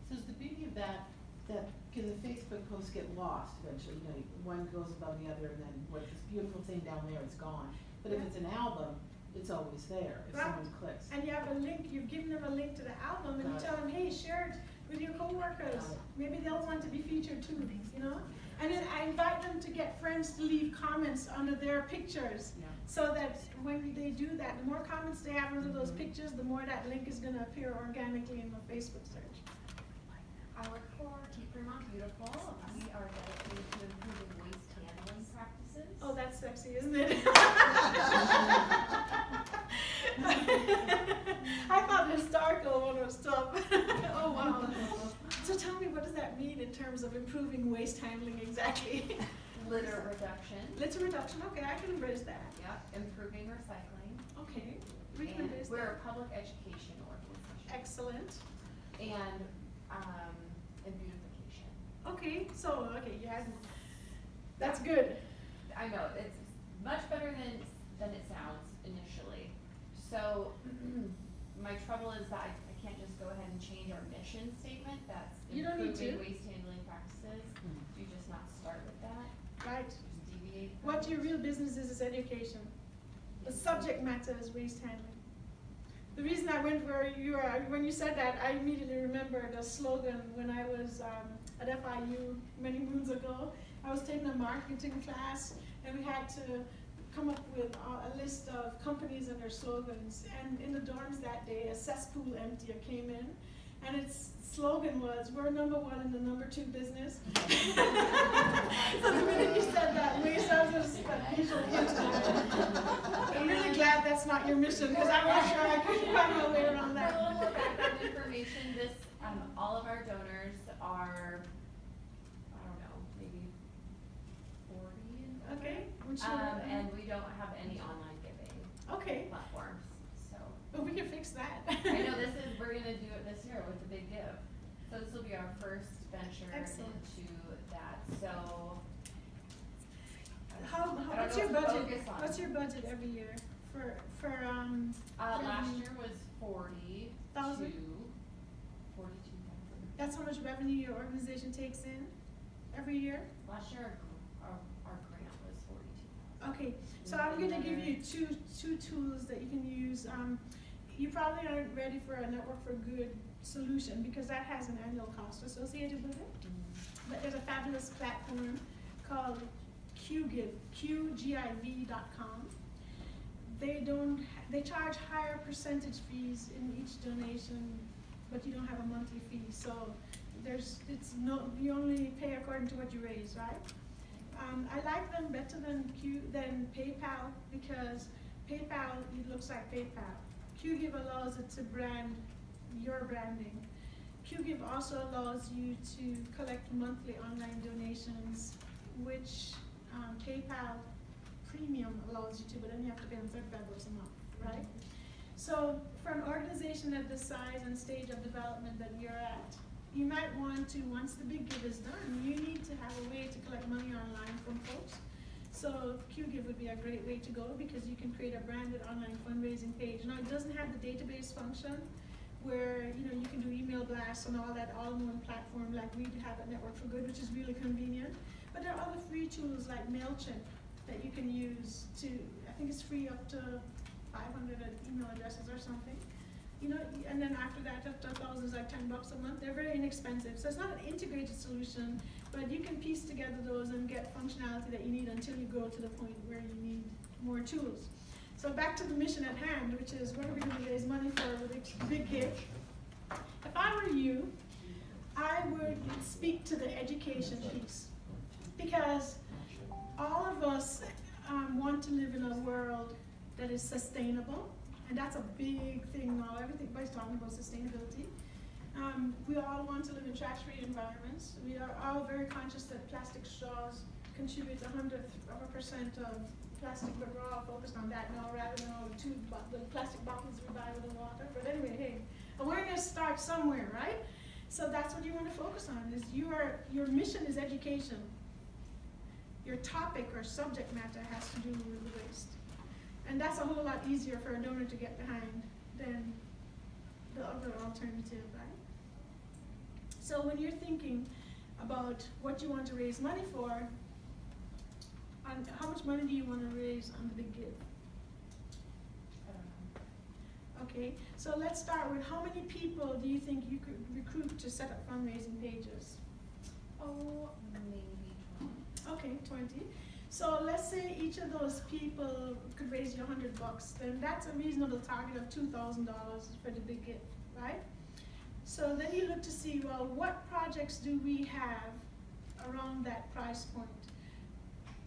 So is the beauty of that because the Facebook posts get lost eventually, you know, one goes above the other, and then what this beautiful thing down there is gone. But if it's an album, it's always there if Right. someone clicks. And you have a link, you've given them a link to the album, and you Got tell them, hey, share it with your coworkers. Got it. Maybe they'll want to be featured too, you know? And then I invite them to get friends to leave comments under their pictures. Yeah. So that when they do that, the more comments they have under those pictures, the more that link is gonna appear organically in the Facebook search. I work for Keep Fremont Beautiful. We are dedicated to improving waste handling practices. Oh, that's sexy, isn't it? I thought the historical one was tough. Oh, wow. So tell me, what does that mean in terms of improving waste handling exactly? Litter reduction. Litter reduction, okay, I can embrace that. Yep. Improving recycling. Okay, we can And embrace we're that. a public education organization. Excellent. And beautification. Okay, so, yeah, that's good. I know, it's much better than it sounds initially. So, my trouble is that I can't just go ahead and change our mission statement, that's You don't need to. improving waste handling practices. Do you just not start with that? Right. Just deviate from What it? your real business is education. The subject matter is waste handling. The reason I went where you are, when you said that, I immediately remembered a slogan when I was at FIU many moons ago. I was taking a marketing class, and we had to come up with a list of companies and their slogans. And in the dorms that day, a cesspool emptier came in, and its slogan was, "We're number one in the number two business." So the minute you said that, waste as a visual hint. I'm really glad that's not your mission, because I'm not sure I could find my way around For a that. little more background information, this, all of our donors are, I don't know, maybe 40 and over. Okay, which And we don't have any online giving okay, platforms, so. but we can fix that. I know we're gonna do it this year with the big give. So this will be our first venture Excellent. into that, so. What's your budget? What's your budget every year for Last revenue? year was 42,000. That's how much revenue your organization takes in every year? Last year our grant was 42,000. Okay, so I'm gonna give you two tools that you can use. You probably aren't ready for a Network for Good solution because that has an annual cost associated with it. But there's a fabulous platform called QGive, QGIV.com. They charge higher percentage fees in each donation, but you don't have a monthly fee. So you only pay according to what you raise, right? I like them better than PayPal because PayPal, it looks like PayPal. QGive allows it to brand your branding. QGive also allows you to collect monthly online donations, which PayPal Premium allows you to, but then you have to pay them $35 a month, right? So for an organization at the size and stage of development that you're at, you might want to, once the big give is done, you need to have a way to collect money online from folks. So QGive would be a great way to go because you can create a branded online fundraising page. Now it doesn't have the database function where you can do email blasts and all that all in one platform like we have at Network for Good, which is really convenient. But there are other free tools like MailChimp that you can use to, I think it's free up to 500 email addresses or something. And then after that, up to 1,000 is like $10 a month. They're very inexpensive. So it's not an integrated solution, but you can piece together those and get functionality that you need until you go to the point where you need more tools. So back to the mission at hand, which is what are we going to raise money for with a big give? If I were you, I would speak to the education piece because all of us want to live in a world that is sustainable. And that's a big thing now. Everybody's talking about sustainability. We all want to live in trash-free environments. We are all very conscious that plastic straws contribute 100% of plastic, but we're all focused on that now rather than all the plastic bottles we buy with the water. But anyway, hey, awareness starts somewhere, right? So that's what you want to focus on. Is your mission is education. Your topic or subject matter has to do with the waste. And that's a whole lot easier for a donor to get behind than the other alternative, right? So when you're thinking about what you want to raise money for, how much money do you want to raise on the big give? I don't know. Okay, so let's start with how many people do you think you could recruit to set up fundraising pages? Oh, maybe 20. Okay, 20. So let's say each of those people could raise you $100, then that's a reasonable target of $2,000 for the big gift, right? So then you look to see, well, what projects do we have around that price point?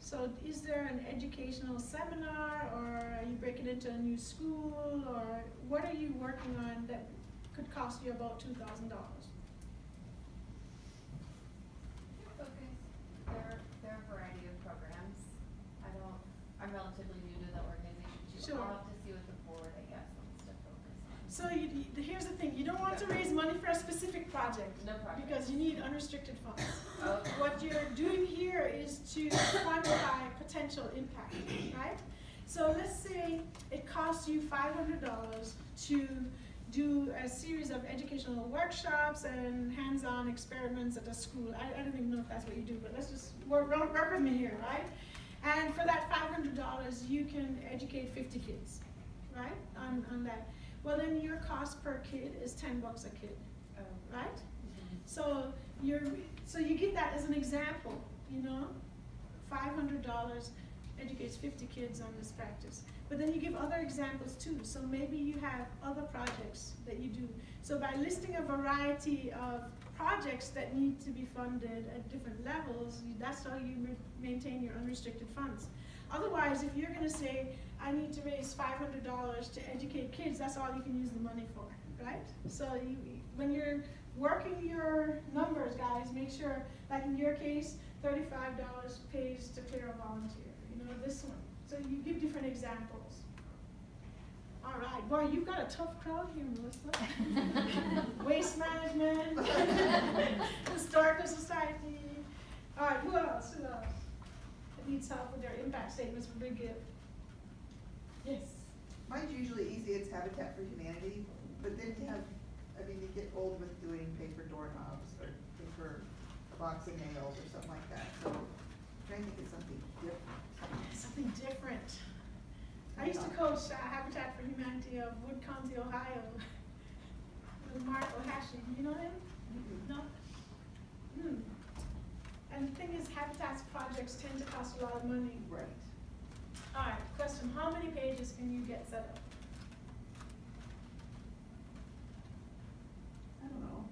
So is there an educational seminar, or are you breaking into a new school, or what are you working on that could cost you about $2,000? There are a variety of programs. I'm relatively new to the organization too. Sure. I'll have to see what the board, I guess, wants to focus on. So here's the thing, you don't want to raise money for a specific project. No project. Because you need unrestricted funds. Okay. What you're doing here is to quantify potential impact, right? So let's say it costs you $500 to do a series of educational workshops and hands-on experiments at a school. I don't even know if that's what you do, but let's just work with me here, right? And for that $500, you can educate 50 kids, right, on that. well then your cost per kid is $10 a kid, right? So you get that as an example, you know? $500 educates 50 kids on this practice. But then you give other examples too. So maybe you have other projects that you do. So by listing a variety of projects that need to be funded at different levels, that's how you maintain your unrestricted funds. Otherwise, if you're gonna say, I need to raise $500 to educate kids, that's all you can use the money for, right? So when you're working your numbers, guys, make sure, like in your case, $35 pays to clear a volunteer, you know, this one. So you give different examples. All right, boy, you've got a tough crowd here, Melissa. Waste management, historical society. All right, who else? Who else? That needs help with their impact statements for Big Give. Yes. Mine's usually easy, it's Habitat for Humanity, but then you have, I mean, you get old with doing paper doorknobs or paper box of nails or something like that, so I'm trying to think of something different. Something different. I used to coach Habitat for Humanity of Wood County, Ohio, with Mark O'Hashy. You know him? No? And the thing is, Habitat's projects tend to cost a lot of money. Right. All right, question, how many pages can you get set up? I don't know.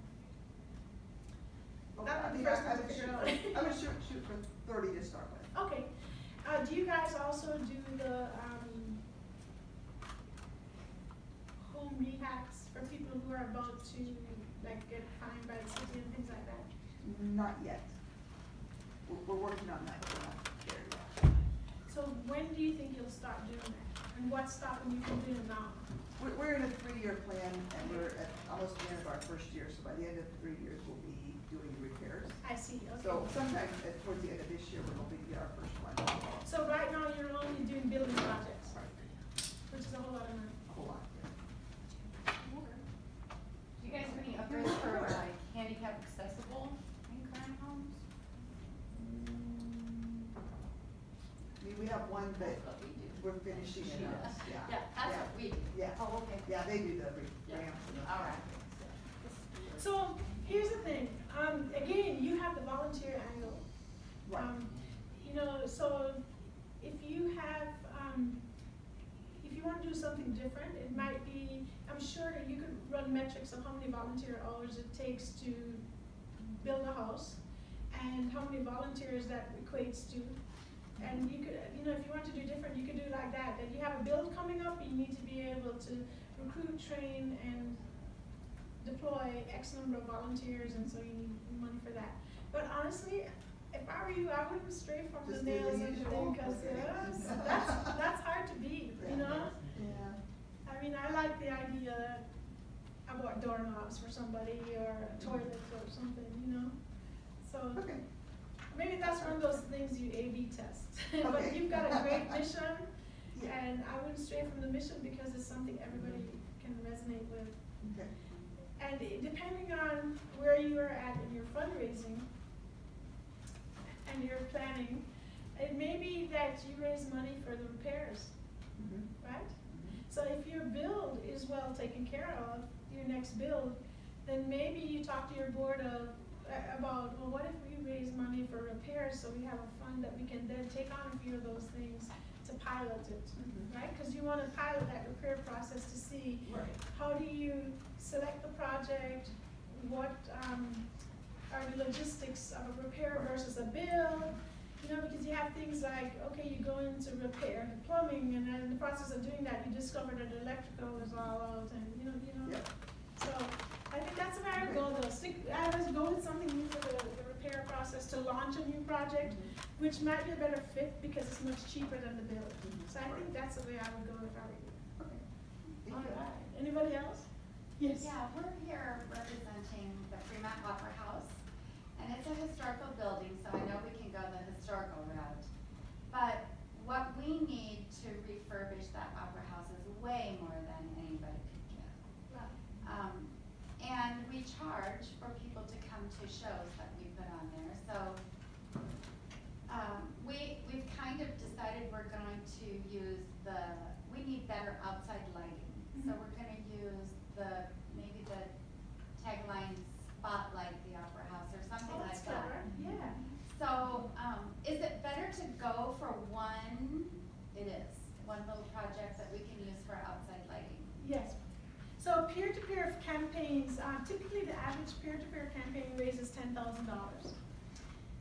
Oh, That I would mean, be first I to would figure out. I would shoot for 30 to start with. Okay. Do you guys also do the home rehabs for people who are about to like get fined by the city and things like that? Not yet. We're working on that, we're not there yet. So when do you think you'll start doing that? And what's stopping you from doing it now? We're in a 3-year plan, and we're at almost the end of our first year, so by the end of 3 years, we'll be doing repairs. I see, okay. So sometime towards the end of this year, we're hoping to get our first one. So right now, you're only doing building projects, which is a whole lot of money. A whole lot, yeah. Do you guys have any upgrades for like handicap accessible in current homes? I mean, we have one that That's what we do. we're finishing She it up, does. yeah. Yeah, that's what we do. Yeah. Oh, okay. Yeah, they do the Yeah. ramps and the. All right. So here's the thing, again, you have the volunteer angle. Right. You know, so if you have, if you want to do something different, it might be, I'm sure that you could run metrics of how many volunteer hours it takes to build a house and how many volunteers that equates to. And you could, you know, if you want to do different, you could do like that. That you have a build coming up, you need to be able to recruit, train, and deploy X number of volunteers, and so you need money for that. But honestly, if I were you, I wouldn't stray from Just the do the nails and the usual, thing, because okay. that's hard to beat, you know? Yeah. I mean, I like the idea that I bought doorknobs for somebody, or a toilet or something, you know? So, Okay. maybe that's one of those things you A/B test. But Okay. you've got a great mission, Yeah. and I wouldn't stray from the mission because it's something everybody can resonate with. Okay. And depending on where you are at in your fundraising and your planning, it may be that you raise money for the repairs, Mhm. right? So if your build is well taken care of, your next build, then maybe you talk to your board about, well, what if we raise money for repairs, so we have a fund that we can then take on a few of those things to pilot it, Mhm. right? Because you want to pilot that repair process to see Right. how do you select the project, what are the logistics of a repair versus a build, you know, because you have things like, okay, you go in to repair the plumbing, and then in the process of doing that, you discover that the electrical is all out, and you know. Yep. So I think that's where I would go though. I would go with something new for the repair process to launch a new project, which might be a better fit because it's much cheaper than the build. So I think that's the way I would go if I were you. Okay. Thank All you. right. Anybody else? Yes. Yeah, we're here representing the Fremont Opera House, and it's a historical building, so I know we can go the historical route. But what we need to refurbish that Opera House is way more than anybody could give. And we charge for people to come to shows that we put on there, so we've kind of decided we're going to use we need better outside lighting. So we're gonna use peer-to-peer campaigns, typically the average peer-to-peer campaign raises $10,000.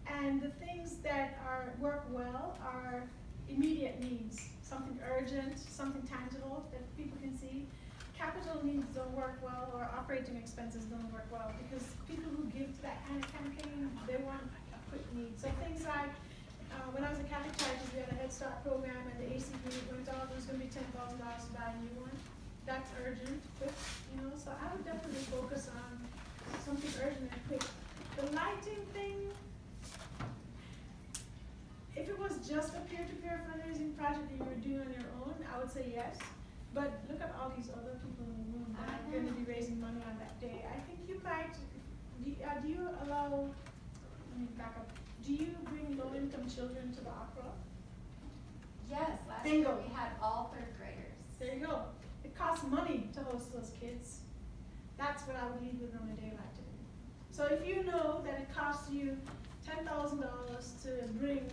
And the things that work well are immediate needs, something urgent, something tangible that people can see. Capital needs don't work well, or operating expenses don't work well, because people who give to that kind of campaign, they want a quick need. So things like, when I was a Catholic Charities, we had a Head Start program, and the AC group went out, there's gonna be $10,000 to buy a new one. That's urgent, quick, so I would definitely focus on something urgent and quick. The lighting thing, if it was just a peer-to-peer fundraising project that you were doing on your own, I would say yes. But look at all these other people in the room that are gonna be raising money on that day. I think you might, do you allow, let me back up, do you bring low-income children to the opera? Yes, last Bingo. year we had all third graders. There you go. It costs money to host those kids. That's what I would lead with on a day like today. So if you know that it costs you $10,000 to bring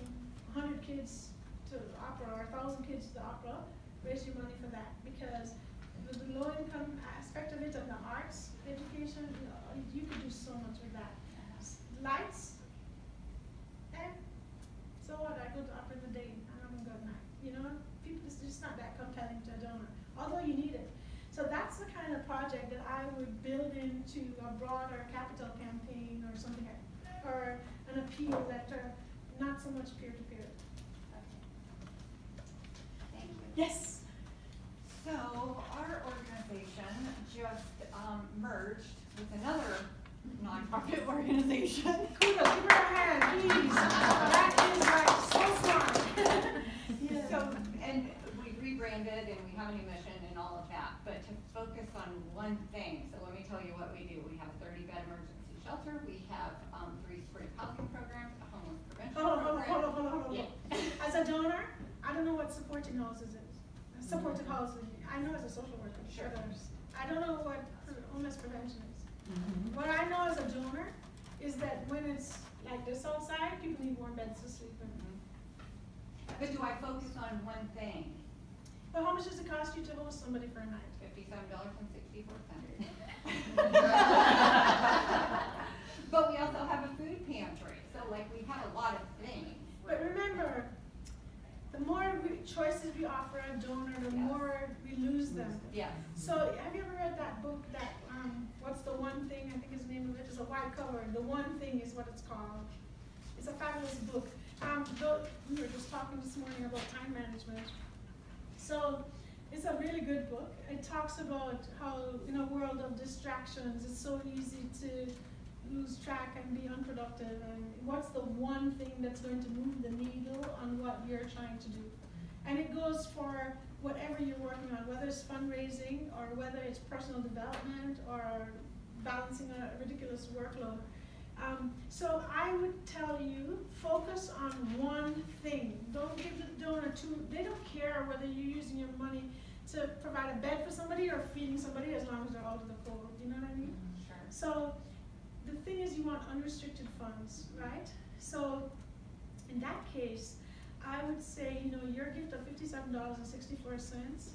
100 kids to the opera, or 1,000 kids to the opera, raise your money for that, because with the low income aspect of it and the arts education, you could do so much with that. Lights, so what, I go to opera in the day and I'm a good night. People, it's just not that compelling to a donor, although you need it. So that's the kind of project that I would build into a broader capital campaign or something, or an appeal that not so much peer-to-peer. Thank you. Yes. So our organization just merged with another nonprofit organization. Kudos, give her a hand, please. That is like so smart. Yeah. So, and we rebranded and we have a new mission and all of that, but to focus on one thing, so let me tell you what we do. We have a 30-bed emergency shelter, we have 3 supportive housing programs, a homeless prevention program. Hold on. Yeah. As a donor, I don't know what supporting houses is. Supportive housing, I know as a social worker. Sure. I don't know what homeless prevention is. Mm-hmm. What I know as a donor is that when it's like this outside, people need warm beds to sleep in. But do I focus on one thing? But how much does it cost you to host somebody for a night? $57.64. But we also have a food pantry, so like we have a lot of things. But remember, the more choices we offer a donor, the more we lose them. Yes. So have you ever read that book that, what's the one thing, I think is the name of it, it's a white cover, The One Thing is what it's called. It's a fabulous book. We were just talking this morning about time management. So it's a really good book. It talks about how in a world of distractions, it's so easy to lose track and be unproductive, and what's the one thing that's going to move the needle on what you're trying to do. And it goes for whatever you're working on, whether it's fundraising or whether it's personal development or balancing a ridiculous workload. So I would tell you, focus on one thing. Don't give the donor they don't care whether you're using your money to provide a bed for somebody or feeding somebody, as long as they're out of the cold, you know what I mean? Sure. So the thing is, you want unrestricted funds, right? So in that case, I would say, your gift of $57.64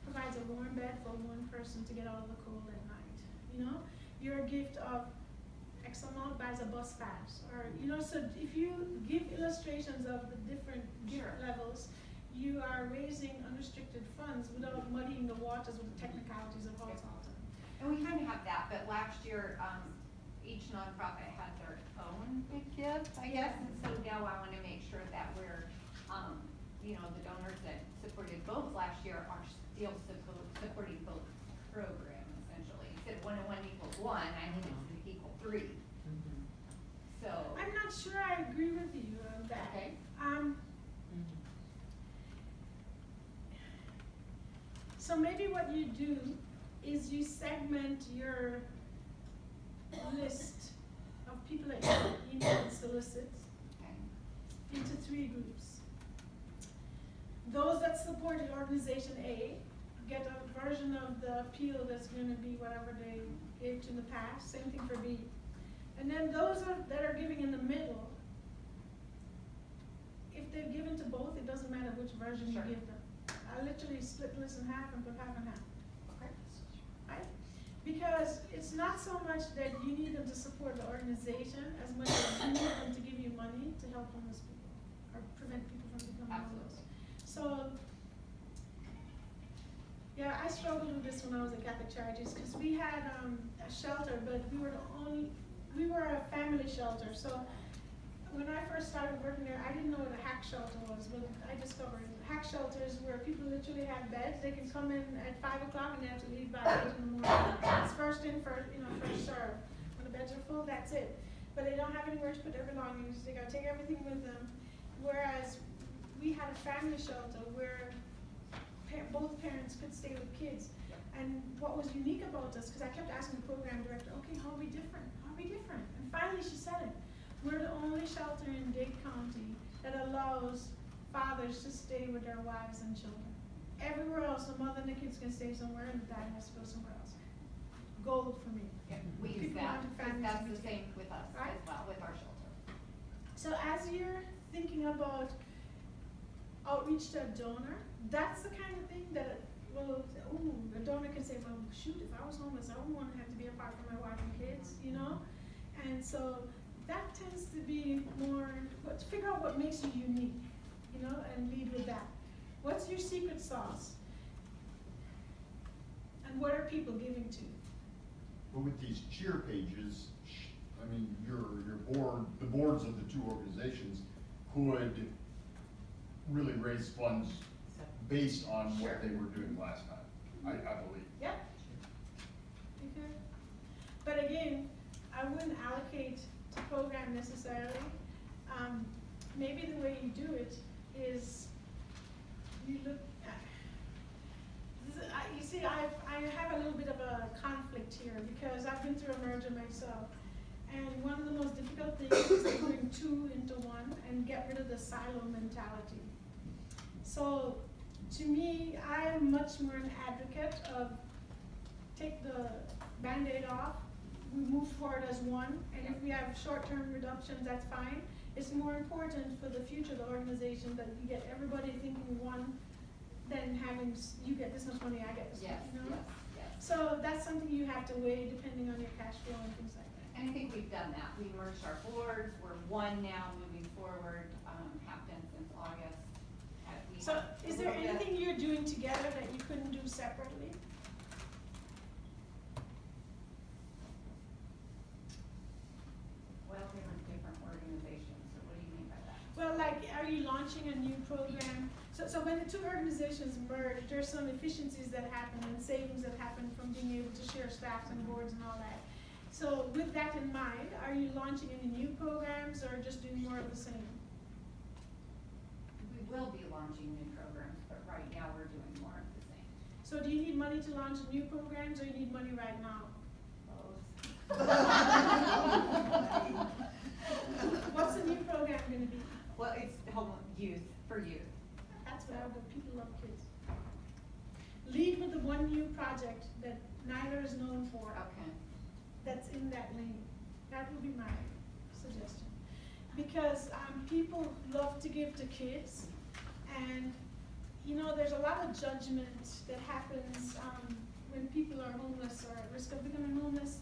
provides a warm bed for one person to get out of the cold at night. Your gift of X amount buys a bus pass, or so if you give illustrations of the different gift levels, you are raising unrestricted funds without muddying the waters with the technicalities of how it's all done. And we kind of have that, but last year, each nonprofit had their own big gift, I guess, and so now I want to make sure that we're, the donors that supported both last year are still supporting both programs, essentially. Instead of 1 and 1 equals 1, I think it's equal 3. So. I'm not sure I agree with you on that. Okay. So maybe what you do is you segment your list of people that you email and solicit into 3 groups. Those that supported organization A get a version of the appeal that's going to be whatever they gave to in the past. Same thing for B. And then those that are giving in the middle, if they've given to both, it doesn't matter which version you give them. I literally split the list in half and put half and half. Okay. Right? Because it's not so much that you need them to support the organization as much as you need them to give you money to help homeless people or prevent people from becoming homeless. So, yeah, I struggled with this when I was at Catholic Charities because we had a shelter, but we were a family shelter. So when I first started working there, I didn't know what a hack shelter was, but I discovered hack shelters where people literally have beds. They can come in at 5 o'clock and they have to leave by 8 in the morning. It's first in, first served. When the beds are full, that's it. But they don't have anywhere to put their belongings. They gotta take everything with them. Whereas we had a family shelter where both parents could stay with kids. And what was unique about us, because I kept asking the program director, okay, how are we different? How are we different? And finally she said it. We're the only shelter in Dade County that allows fathers to stay with their wives and children. Everywhere else, the mother and the kids can stay somewhere and the dad has to go somewhere else. Gold for me. Yeah, we use People that, wanted because families that's to be the same together. with us Right? as well, with our shelter. So as you're thinking about outreach to a donor, that's the kind of thing that, a donor can say, well, shoot, if I was homeless, I wouldn't want to have to be apart from my wife and kids, you know? And so that tends to be more, figure out what makes you unique, you know, and lead with that. What's your secret sauce? And what are people giving to? But with these cheer pages, I mean, the boards of the two organizations could really raise funds based on what they were doing last time, I believe. Yep. Okay. But again, I wouldn't allocate to program necessarily. Maybe the way you do it is you look at, you see, I have a little bit of a conflict here because I've been through a merger myself. And one of the most difficult things is to bring two into one and get rid of the silo mentality. So to me, I am much more an advocate of take the Band-Aid off, we move forward as one, and if we have short-term reductions, that's fine. It's more important for the future of the organization that you get everybody thinking one than having, you get this much money, I get this much, you know? Yes. So that's something you have to weigh depending on your cash flow and things like that. And I think we've done that. We merged our boards, we're one now moving forward, have been since August. We So have a is there little bit- anything you're doing together that you couldn't do separately? Well, they were different organizations, so what do you mean by that? Well, like, are you launching a new program? So when the two organizations merge, there's some efficiencies that happen and savings that happen from being able to share staffs and boards and all that. So with that in mind, are you launching any new programs or just doing more of the same? We will be launching new programs, but right now we're doing more of the same. So do you need money to launch new programs or you need money right now? What's the new program gonna be? Well, it's youth, for youth. That's what I would, people love kids. Lead with the one new project that Nyla is known for. Okay. That's in that lane. That would be my suggestion. Because people love to give to kids, and you know, there's a lot of judgment that happens when people are homeless or at risk of becoming homeless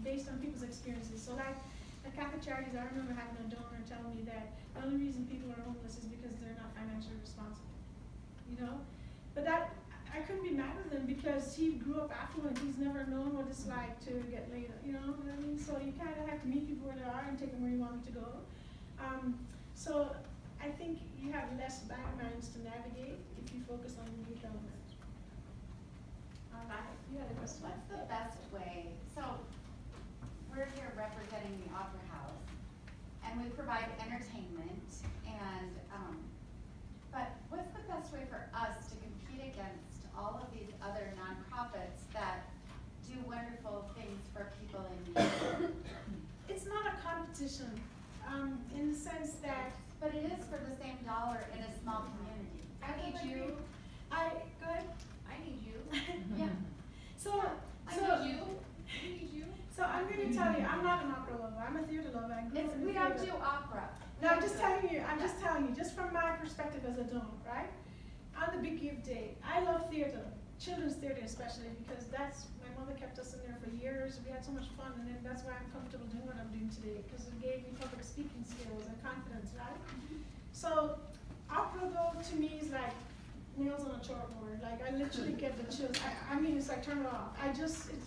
based on people's experiences. So like at Catholic Charities, I remember having a donor tell me that the only reason people are homeless is because they're not financially responsible, you know? But that, I couldn't be mad with him because he grew up affluent. He's never known what it's like to get laid, you know what I mean? So you kind of have to meet people where they are and take them where you want them to go. So I think you have less landmines to navigate if you focus on the youth element. All right, you had a question? What's the best way? So we're here representing the Opera House, and we provide entertainment, and, but what's the best way for us to compete against all of these other nonprofits that do wonderful things for people in need? It's not a competition, in the sense that. But it is for the same dollar in a small community. I need you. Go ahead. I need you. Yeah. So I need you. I need you. So I'm going to tell you, I'm not an opera lover. I'm a theater lover. I grew up in the We don't theater. do opera. No, I'm just telling you, just from my perspective as a donor, right? On the Big Give Day, I love theater, children's theater especially, because that's, my mom mother kept us in there for years. We had so much fun, and then that's why I'm comfortable doing what I'm doing today, because it gave me public speaking skills and confidence, right? So opera though to me is like nails on a chalkboard. Like I literally get the chills. I mean, it's like turn it off. It's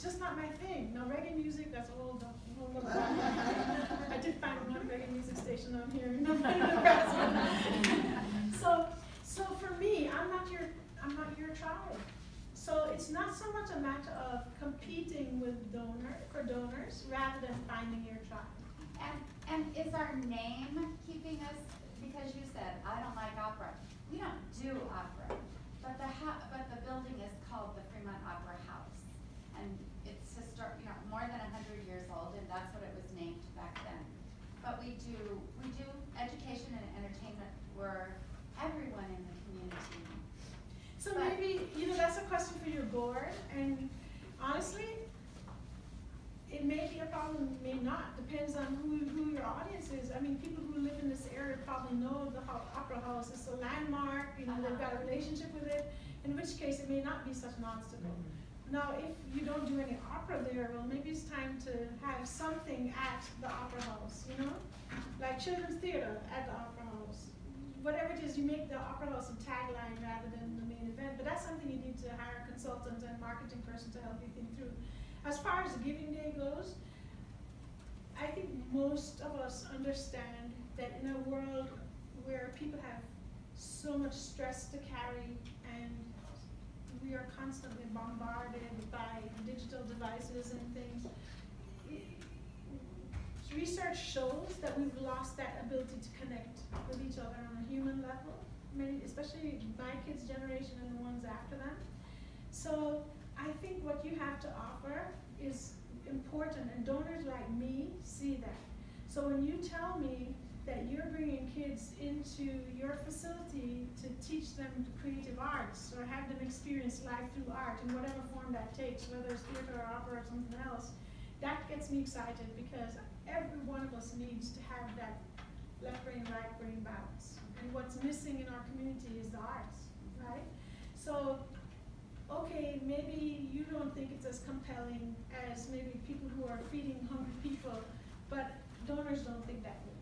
just not my thing. Now reggae music, that's a whole other I did find one reggae music station on here in Nebraska. So for me, I'm not your tribe. So it's not so much a matter of competing with donors rather than finding your tribe. And is our name keeping us, because you said, I don't like opera. We don't do opera, but the building is called the Fremont Opera House. And it's more than 100 years old, and that's what it was named back then. But we do education and entertainment for everyone in the community. So maybe, that's a question for your board, and honestly, it may be a problem, may not, depends on who your audience is. I mean, people who live in this area probably know the Opera House. It's a landmark, they've got a relationship with it, in which case it may not be such an obstacle. Now, if you don't do any opera there, well, maybe it's time to have something at the Opera House, like children's theater at the Opera House. Whatever it is, you make the Opera House a tagline rather than the main event, but that's something you need to hire a consultant and marketing person to help you think through. As far as Giving Day goes, I think most of us understand that in a world where people have so much stress to carry and we are constantly bombarded by digital devices and things, research shows that we've lost that ability to connect with each other on a human level, especially my kids' generation and the ones after them. So I think what you have to offer is important, and donors like me see that. So when you tell me that you're bringing kids into your facility to teach them the creative arts or have them experience life through art in whatever form that takes, whether it's theater or opera or something else, that gets me excited, because every one of us needs to have that left brain, right brain balance. And what's missing in our community is the arts, right? So okay, maybe you don't think it's as compelling as maybe people who are feeding hungry people, but donors don't think that way,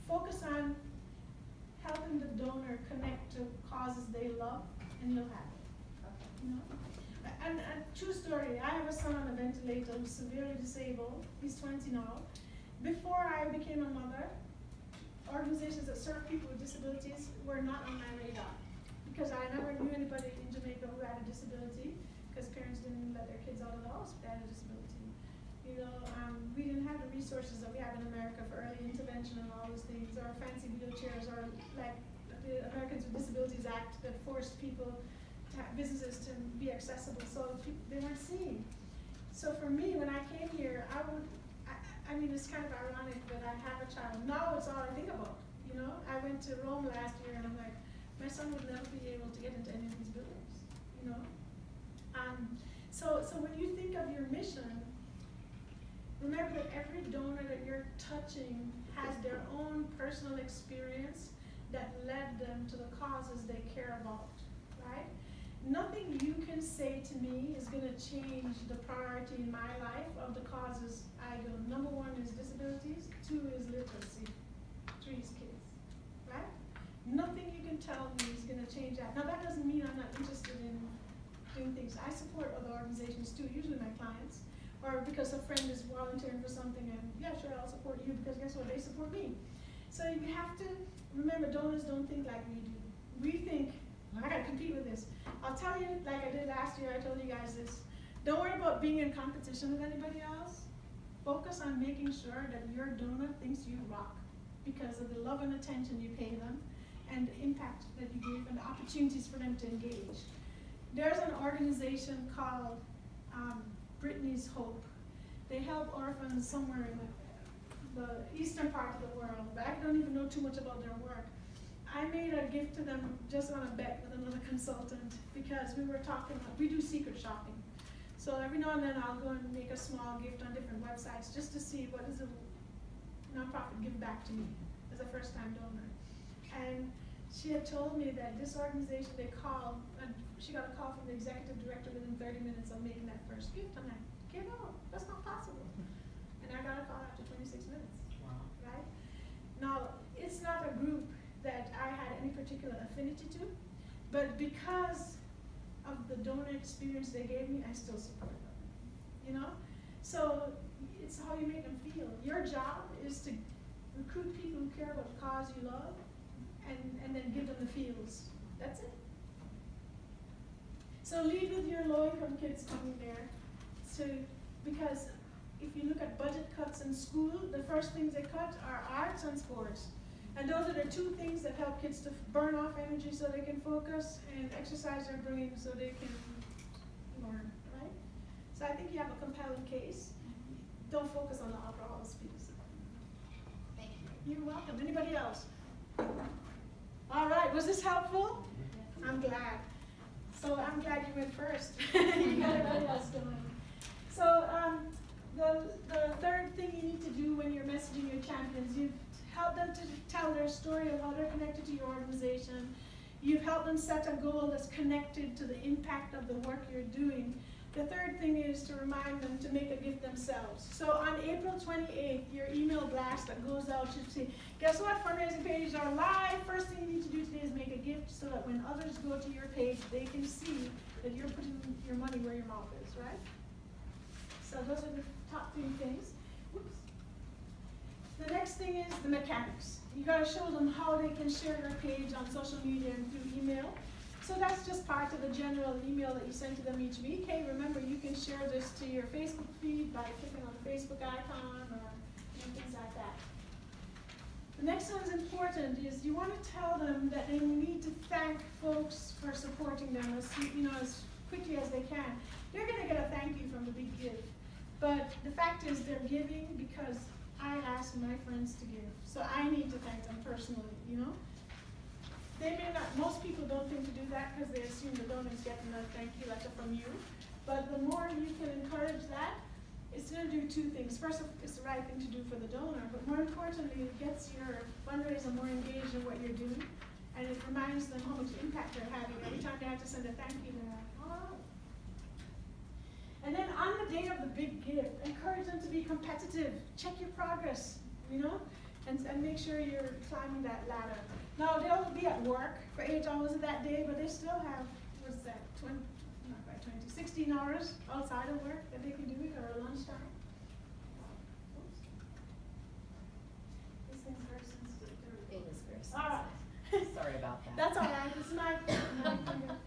Focus on helping the donor connect to causes they love, and you'll have it, And true story, I have a son on a ventilator who's severely disabled. He's 20 now. Before I became a mother, organizations that serve people with disabilities were not on my radar, because I never knew anybody in Jamaica who had a disability, because parents didn't let their kids out of the house if they had a disability. We didn't have the resources that we have in America for early intervention and all those things, or fancy wheelchairs, or like the Americans with Disabilities Act that forced businesses to be accessible, so they weren't seen. So for me, when I came here, I mean, it's kind of ironic that I have a child. Now it's all I think about, I went to Rome last year, and I'm like, my son would never be able to get into any of these buildings, So when you think of your mission, remember that every donor that you're touching has their own personal experience that led them to the causes they care about, right? Nothing you can say to me is going to change the priority in my life of the causes I go. Number 1 is disabilities, 2 is literacy, 3 is kids, right? Nothing you can tell me is going to change that. Now that doesn't mean I'm not interested in doing things. I support other organizations too, usually my clients, or because a friend is volunteering for something, and yeah, sure, I'll support you, because guess what, they support me. So you have to remember, donors don't think like we do. We think, I gotta compete with this. I'll tell you, like I did last year, I told you guys this. Don't worry about being in competition with anybody else. Focus on making sure that your donor thinks you rock because of the love and attention you pay them and the impact that you give and the opportunities for them to engage. There's an organization called Brittany's Hope. They help orphans somewhere in the eastern part of the world, but I don't even know too much about their work. I made a gift to them just on a bet with another consultant, because we were talking, we do secret shopping. So every now and then I'll go and make a small gift on different websites just to see what does a nonprofit give back to me as a first-time donor. And she had told me that this organization, they called, and she got a call from the executive director within 30 minutes of making that first gift. I'm like, get out, that's not possible. And I got a call after 26 minutes. Wow. Right? Now, it's not a group that I had any particular affinity to, but because of the donor experience they gave me, I still support them. You know? So it's how you make them feel. Your job is to recruit people who care about the cause you love, and then give them the feels. That's it. So lead with your low-income kids coming there. So, because if you look at budget cuts in school, the first things they cut are arts and sports. And those are the two things that help kids to burn off energy so they can focus and exercise their brain so they can learn, right? So I think you have a compelling case. Don't focus on the alcohol piece. Thank you. You're welcome. Anybody else? All right, was this helpful? I'm glad. So I'm glad you went first. You got everybody else going. So the third thing you need to do when you're messaging your champions, you've helped them to tell their story of how they're connected to your organization. You've helped them set a goal that's connected to the impact of the work you're doing. The third thing is to remind them to make a gift themselves. So on April 28th, your email blast that goes out should say, guess what, fundraising pages are live. First thing you need to do today is make a gift so that when others go to your page, they can see that you're putting your money where your mouth is, right? So those are the top 3 things. Whoops. The next thing is the mechanics. You gotta show them how they can share their page on social media and through email. So that's just part of the general email that you send to them each week. Hey, remember, you can share this to your Facebook feed by clicking on the Facebook icon or things like that. The next one is important, is you want to tell them that they need to thank folks for supporting them as quickly as they can. They're going to get a thank you from the big give. But the fact is they're giving because I asked my friends to give. So I need to thank them personally, you know? They may not, most people don't think to do that because they assume the donor's getting a thank you letter from you. But the more you can encourage that, it's going to do 2 things. First, it's the right thing to do for the donor, but more importantly, it gets your fundraiser more engaged in what you're doing, and it reminds them how much impact they're having. Every time they have to send a thank you, they're like, oh. And then on the day of the big gift, encourage them to be competitive. Check your progress, you know, and make sure you're climbing that ladder. Now, they'll be at work for 8 hours of that day, but they still have, what's that, 16 hours outside of work that they can do it, or lunchtime. Oops. This thing's very sensitive. It is very sensitive. All right. Sorry about that. That's all right. It's my finger.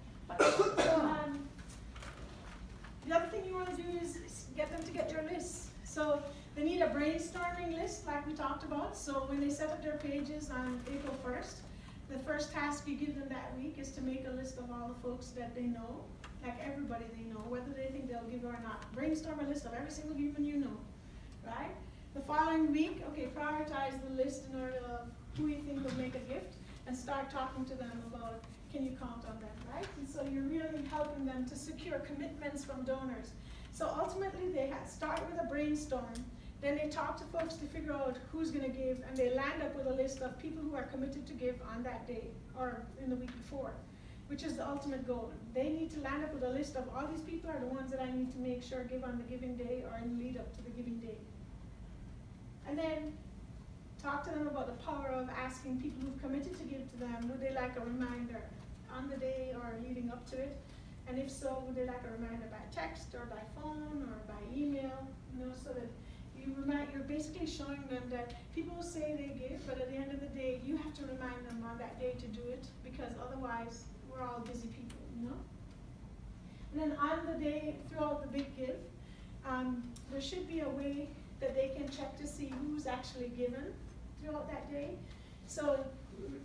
The other thing you want to do is get them to get your lists. So they need a brainstorming list like we talked about. So when they set up their pages on April 1st, the first task you give them that week is to make a list of all the folks that they know, like everybody they know, whether they think they'll give or not. Brainstorm a list of every single human you know, right? The following week, okay, prioritize the list in order of who you think will make a gift, and start talking to them about, can you count on them, right? And so you're really helping them to secure commitments from donors. So ultimately, they start with a brainstorm. Then they talk to folks to figure out who's going to give, and they land up with a list of people who are committed to give on that day or in the week before, which is the ultimate goal. They need to land up with a list of all these people are the ones that I need to make sure give on the giving day or in the lead up to the giving day. And then talk to them about the power of asking people who've committed to give to them, would they like a reminder on the day or leading up to it? And if so, would they like a reminder by text or by phone or by email, you know, so that you're basically showing them that people will say they give, but at the end of the day, you have to remind them on that day to do it, because otherwise, we're all busy people, you know? And then on the day, throughout the big give, there should be a way that they can check to see who's actually given throughout that day. So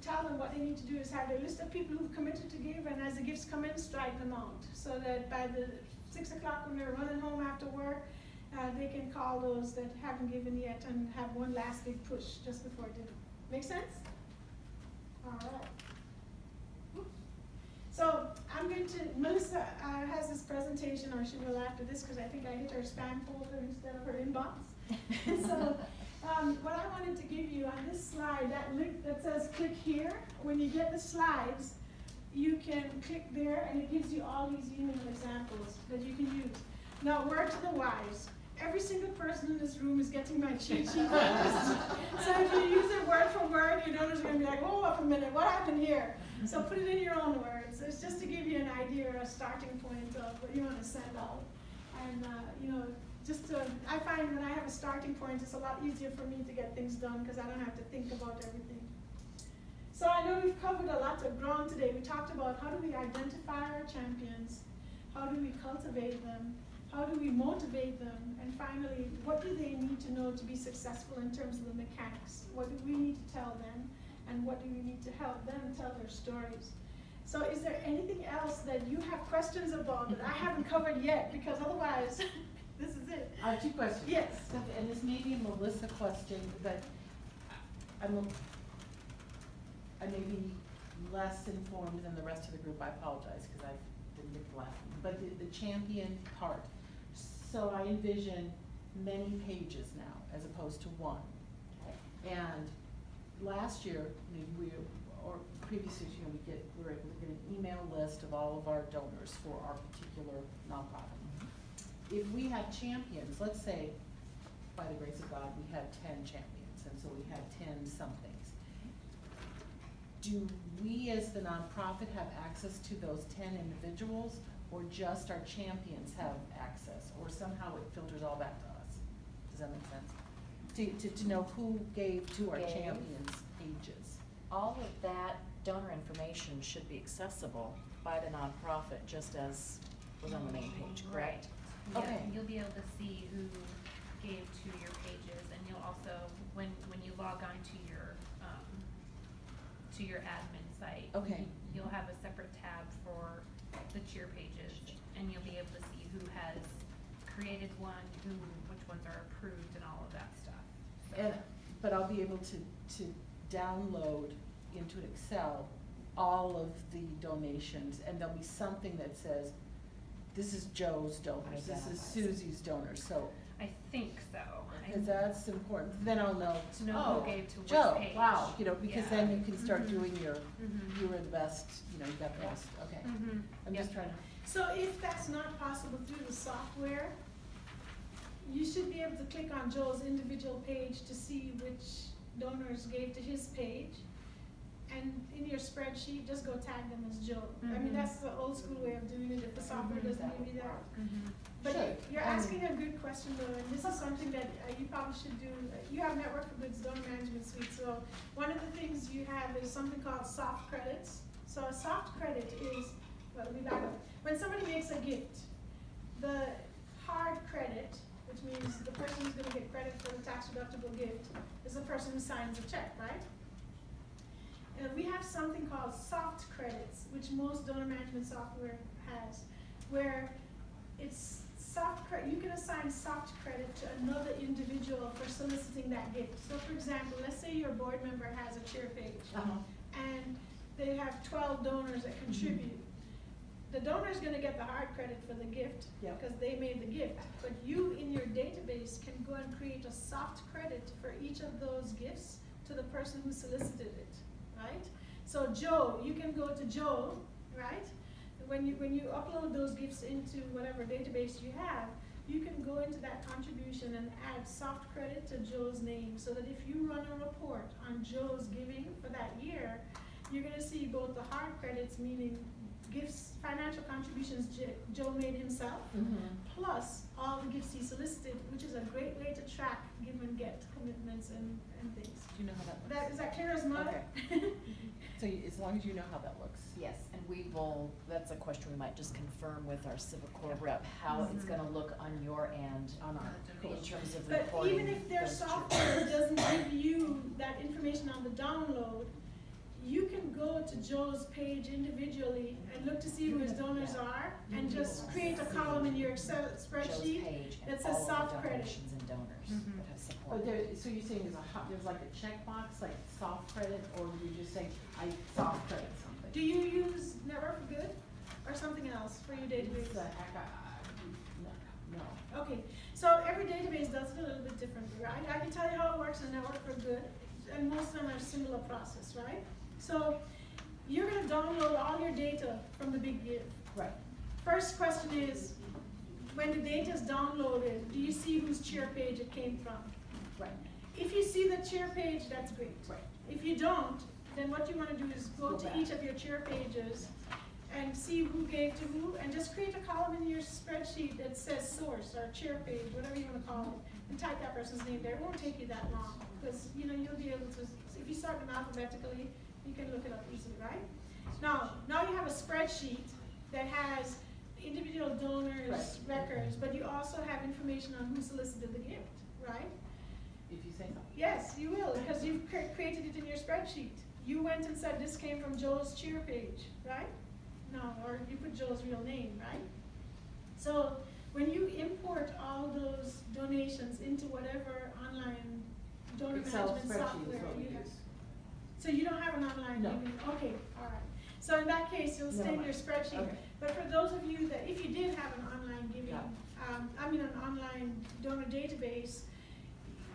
tell them what they need to do is have a list of people who've committed to give, and as the gifts come in, strike them out, so that by the 6 o'clock when they're running home after work, they can call those that haven't given yet and have one last big push just before dinner. Make sense? All right. Oops. So I'm going to, Melissa has this presentation, or she will after this, because I think I hit her spam folder instead of her inbox. So What I wanted to give you on this slide, that link that says click here, when you get the slides, you can click there and it gives you all these email examples that you can use. Now, word to the wise. Every single person in this room is getting my cheat sheet. So if you use it word for word, your donors are going to be like, oh, up a minute, what happened here? So put it in your own words. It's just to give you an idea or a starting point of what you want to send out. And, I find when I have a starting point, it's a lot easier for me to get things done because I don't have to think about everything. So I know we've covered a lot of ground today. We talked about how do we identify our champions, how do we cultivate them, how do we motivate them, and finally, what do they need to know to be successful in terms of the mechanics? What do we need to tell them, and what do we need to help them tell their stories? So is there anything else that you have questions about that I haven't covered yet? Because otherwise, this is it. I have 2 questions. Yes. And this may be a Melissa question, but I may be less informed than the rest of the group. I apologize because I didn't get the last one. But the champion part. So I envision many pages now as opposed to one. And last year, or previous years, we were able to get an email list of all of our donors for our particular nonprofit. If we have champions, let's say, by the grace of God, we have 10 champions, and so we have 10 somethings. Do we as the nonprofit have access to those 10 individuals, or just our champions have access, or somehow it filters all back to us? Does that make sense? To know who gave to our champions pages. All of that donor information should be accessible by the nonprofit, just as was on the main page, correct? Yeah, Okay. you'll be able to see who gave to your pages, and you'll also, when you log on to your admin site, Okay. you'll have a separate tab for the cheer pages, and you'll be able to see who has created one, which ones are approved, and all of that stuff. But I'll be able to download into an Excel all of the donations, and there'll be something that says, this is Joe's donors, this is Susie's donors, so, I think so. because that's important, then I'll know, To know oh, who gave to which Joe, page. wow, because then you can start Mhm. doing your, Mhm. you were the best, you got the best, okay. Mhm. I'm just Yep. trying to, So if that's not possible through the software, you should be able to click on Joe's individual page to see which donors gave to his page. And in your spreadsheet, just go tag them as Joe. I mean, Mhm. that's the old school way of doing it if the software Mhm. doesn't give you that. Mhm. But Sure. you're asking a good question though, and this is something that you probably should do. You have Network for Good's Donor Management Suite, so one of the things you have is something called soft credits. So a soft credit is, well, let me back up. When somebody makes a gift, the hard credit, which means the person who's gonna get credit for the tax deductible gift, is the person who signs the check, right? And we have something called soft credits, which most donor management software has, where it's soft credit. You can assign soft credit to another individual for soliciting that gift. So for example, let's say your board member has a cheer page, and they have 12 donors that contribute. The donor's gonna get the hard credit for the gift, Yep. because they made the gift. But you, in your database, can go and create a soft credit for each of those gifts to the person who solicited it, right? So Joe, you can go to Joe, right? When you upload those gifts into whatever database you have, you can go into that contribution and add soft credit to Joe's name, so that if you run a report on Joe's giving for that year, you're gonna see both the hard credits, meaning gifts, financial contributions Joe made himself, plus all the gifts he solicited, which is a great way to track give and get commitments and things. do you know how that looks? Is that clear as mud? Okay. So as long as you know how that looks. Yes, and we will, that's a question we might just confirm with our Civic Corps rep, how it's gonna look on your end, On our, in terms of But reporting. even if their those software doesn't give you that information on the download, you can go to Joe's page individually and look to see who his donors are, and just create a column in your Excel Joe's spreadsheet page that and says all of soft the credit. donations and donors Mhm. that have support. but so you're saying there's like a checkbox, like soft credit, or you just say, I soft credit something? Do you use Network for Good or something else for your database? It's no. Okay, so every database does it a little bit differently. right? I can tell you how it works in the network for good, and most of them are a similar process, right? So you're gonna download all your data from the Big Give. Right. First question is, when the data is downloaded, do you see whose cheer page it came from? Right. If you see the cheer page, that's great. Right. If you don't, then what you wanna do is go Go to back. each of your cheer pages and see who gave to who, and just create a column in your spreadsheet that says source or cheer page, whatever you wanna call it, and type that person's name there. It won't take you that long, because, you know, you'll be able to, if you sort them alphabetically, you can look it up easily, right? Now you have a spreadsheet that has individual donors' records, but you also have information on who solicited the gift, right? If you say so. Yes, you will, because you've created it in your spreadsheet. You went and said this came from Joe's cheer page, right? No, or you put Joe's real name, right? So when you import all those donations into whatever online donor Excel management spreadsheet is software what we you have. use. So you don't have an online No. giving, okay, all right. So in that case, you'll stay in Never your mind. spreadsheet. Okay. But for those of you that, if you did have an online giving, Yeah. an online donor database,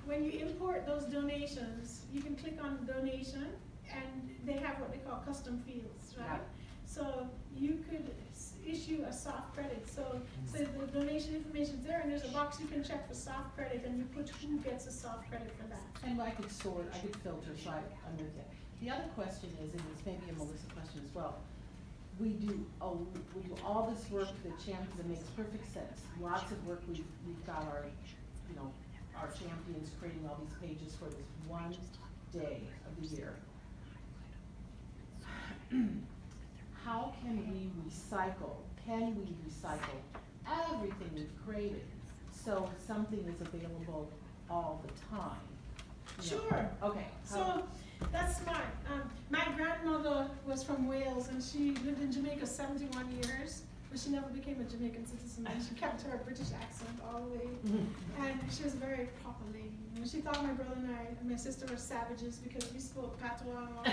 when you import those donations, you can click on donation, and they have what they call custom fields, right? Yeah. So you could issue a soft credit. So the donation information's there, and there's a box you can check for soft credit, and you put who gets a soft credit for that. And I could sort, I could filter, so I'm with you. The other question is, and it's maybe a Melissa question as well, we do all this work for the champions, it makes perfect sense. Lots of work, we've got our, you know, our champions creating all these pages for this one day of the year. How can we recycle everything we've created so something is available all the time? You know? Sure. Okay. So that's smart. My grandmother was from Wales, and she lived in Jamaica 71 years, but she never became a Jamaican citizen, and she kept her British accent all the way. And she was a very proper lady. You know, she thought my brother and I and my sister were savages because we spoke patois and all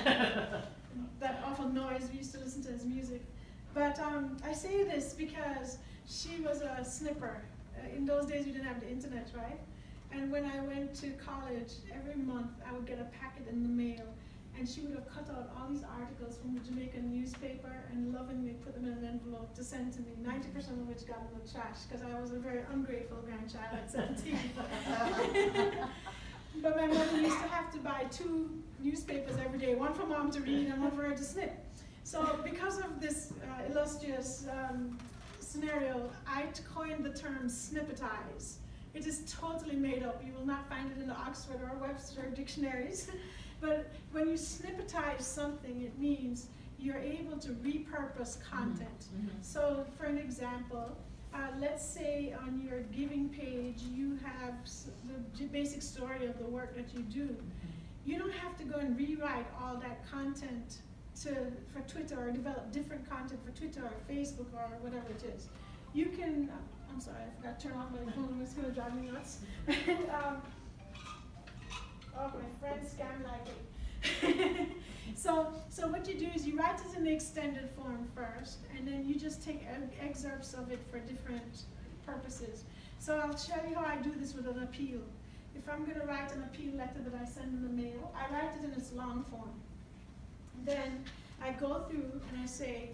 that awful noise we used to listen to his music. But I say this because she was a snipper. In those days, we didn't have the internet, right? And when I went to college, every month I would get a packet in the mail, and she would have cut out all these articles from the Jamaican newspaper and lovingly put them in an envelope to send to me, 90% of which got in the trash, because I was a very ungrateful grandchild at 17. But my mother used to have to buy 2 newspapers every day, one for mom to read and one for her to snip. So because of this illustrious scenario, I coined the term snippetize. It is totally made up. You will not find it in the Oxford or Webster dictionaries. But when you snippetize something, it means you're able to repurpose content. Mm-hmm. So for an example, let's say on your giving page you have the basic story of the work that you do. You don't have to go and rewrite all that content for Twitter, or develop different content for Twitter or Facebook or whatever it is. You can, I'm sorry, I forgot to turn off my phone, it's gonna drive me nuts. Oh, my friend scam like it. So what you do is you write it in the extended form first, and then you just take excerpts of it for different purposes. So I'll show you how I do this with an appeal. If I'm gonna write an appeal letter that I send in the mail, I write it in its long form. Then I go through and I say,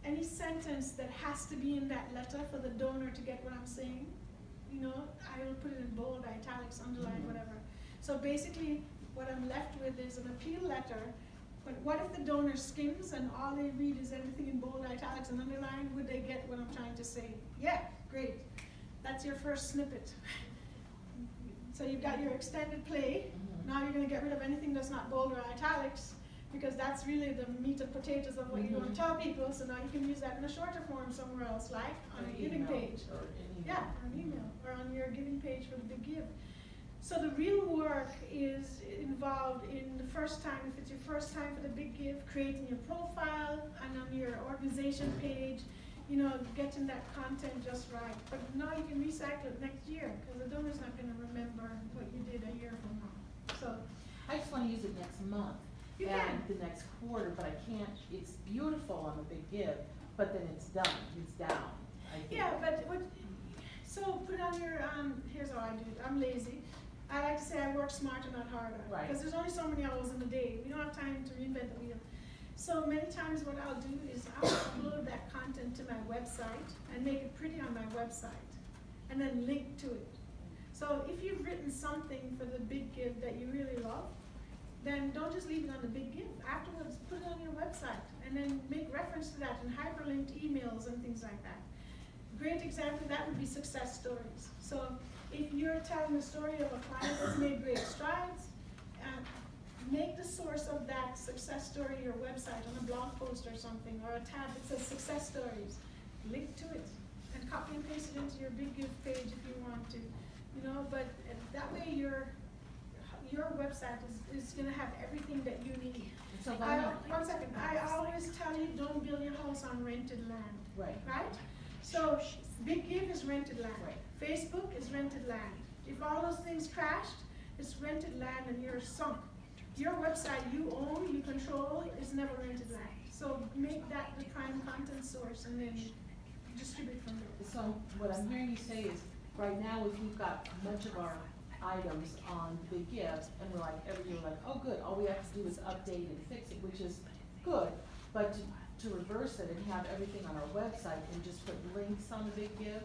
any sentence that has to be in that letter for the donor to get what I'm saying, you know, I will put it in bold, italics, underline, whatever. So basically, what I'm left with is an appeal letter, but what if the donor skims and all they read is everything in bold, italics, and underline? Would they get what I'm trying to say? Yeah, great. That's your first snippet. So you've got your extended play. Now you're gonna get rid of anything that's not bold or italics, because that's really the meat and potatoes of what you want to tell people. So now you can use that in a shorter form somewhere else, like on a giving page. Yeah, on email, or on your giving page for the big give. So the real work is involved in the first time, if it's your first time for the big give, creating your profile, and on your organization page, you know, getting that content just right. But now you can recycle it next year, because the donor's not gonna remember what you did a year from now. So I just wanna use it next month. You and can. the next quarter, but I can't, it's beautiful on the big give, but then it's done, it's down. I think. Yeah, but what, so put it on your, here's how I do it. I'm lazy. I like to say I work smarter, not harder. Right. Because there's only so many hours in the day. We don't have time to reinvent the wheel. So many times what I'll do is I'll upload that content to my website and make it pretty on my website and then link to it. So if you've written something for the big give that you really love, then don't just leave it on the big give. Afterwards, put it on your website and then make reference to that in hyperlinked emails and things like that. Great example of that would be success stories. So if you're telling the story of a client that's made great strides, make the source of that success story your website on a blog post or something, or a tab that says success stories. Link to it and copy and paste it into your big give page if you want to. You know, but that way your website is gonna have everything that you need. So One second, I always tell you, don't build your house on rented land. Right? So Big Give is rented land. Right. Facebook is rented land. If all those things crashed, it's rented land and you're sunk. Your website you own, you control, is never rented land. So make that the prime content source and then distribute from there. So what I'm hearing you say is, right now, if we've got a bunch of our items on Big Give, and we're like, every year, like, oh good, all we have to do is update and fix it, which is good, but to reverse it and have everything on our website and just put links on the Big Give?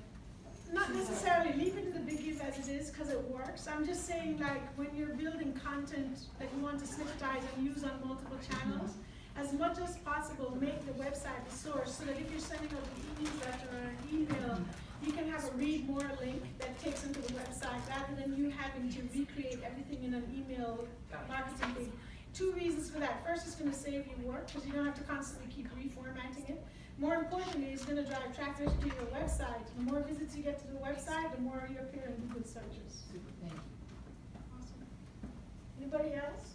Not necessarily, leave it to the Big Give as it is, because it works. I'm just saying, like, when you're building content that you want to snippetize and use on multiple channels, as much as possible, make the website the source, so that if you're sending out an e-newsletter or an email, you can have a read more link that takes into the website, rather than you having to recreate everything in an email marketing thing. Two reasons for that. First, it's going to save you work, because you don't have to constantly keep reformatting it. More importantly, it's going to drive traffic to your website. The more visits you get to the website, the more you appear in Google searches. Super, thank you. Awesome. Anybody else?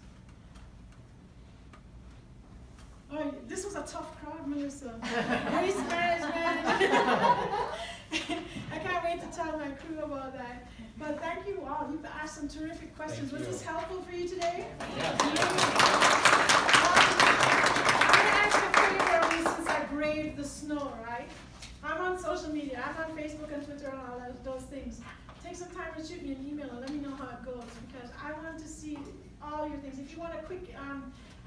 Oh, this was a tough crowd, Melissa. Waste management. I can't wait to tell my crew about that. But thank you all. You've asked some terrific questions. Was this helpful for you today? Since I braved the snow, right? I'm on social media. I'm on Facebook and Twitter and all those things. Take some time and shoot me an email and let me know how it goes, because I want to see all your things. If you want a quick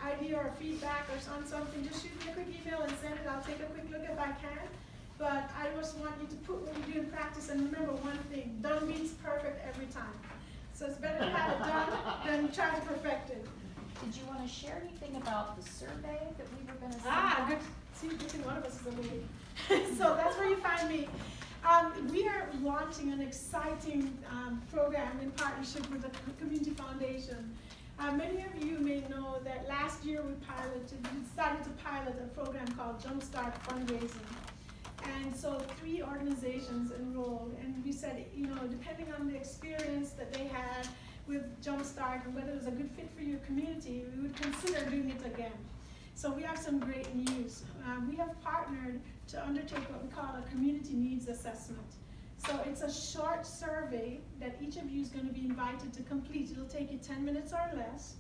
idea or feedback or on something, just shoot me a quick email and send it. I'll take a quick look if I can. But I just want you to put what you do in practice, and remember one thing: done beats perfect every time. So it's better to have it done than try to perfect it. Did you want to share anything about the survey that we were going to send out? Good. See, good thing one of us is a lady. So that's where you find me. We are launching an exciting program in partnership with the Community Foundation. Many of you may know that last year we decided to pilot a program called Jumpstart Fundraising. And so 3 organizations enrolled, and we said, you know, depending on the experience that they had with Jumpstart and whether it was a good fit for your community, we would consider doing it again. So we have some great news. We have partnered to undertake what we call a community needs assessment. So it's a short survey that each of you is going to be invited to complete. It'll take you 10 minutes or less.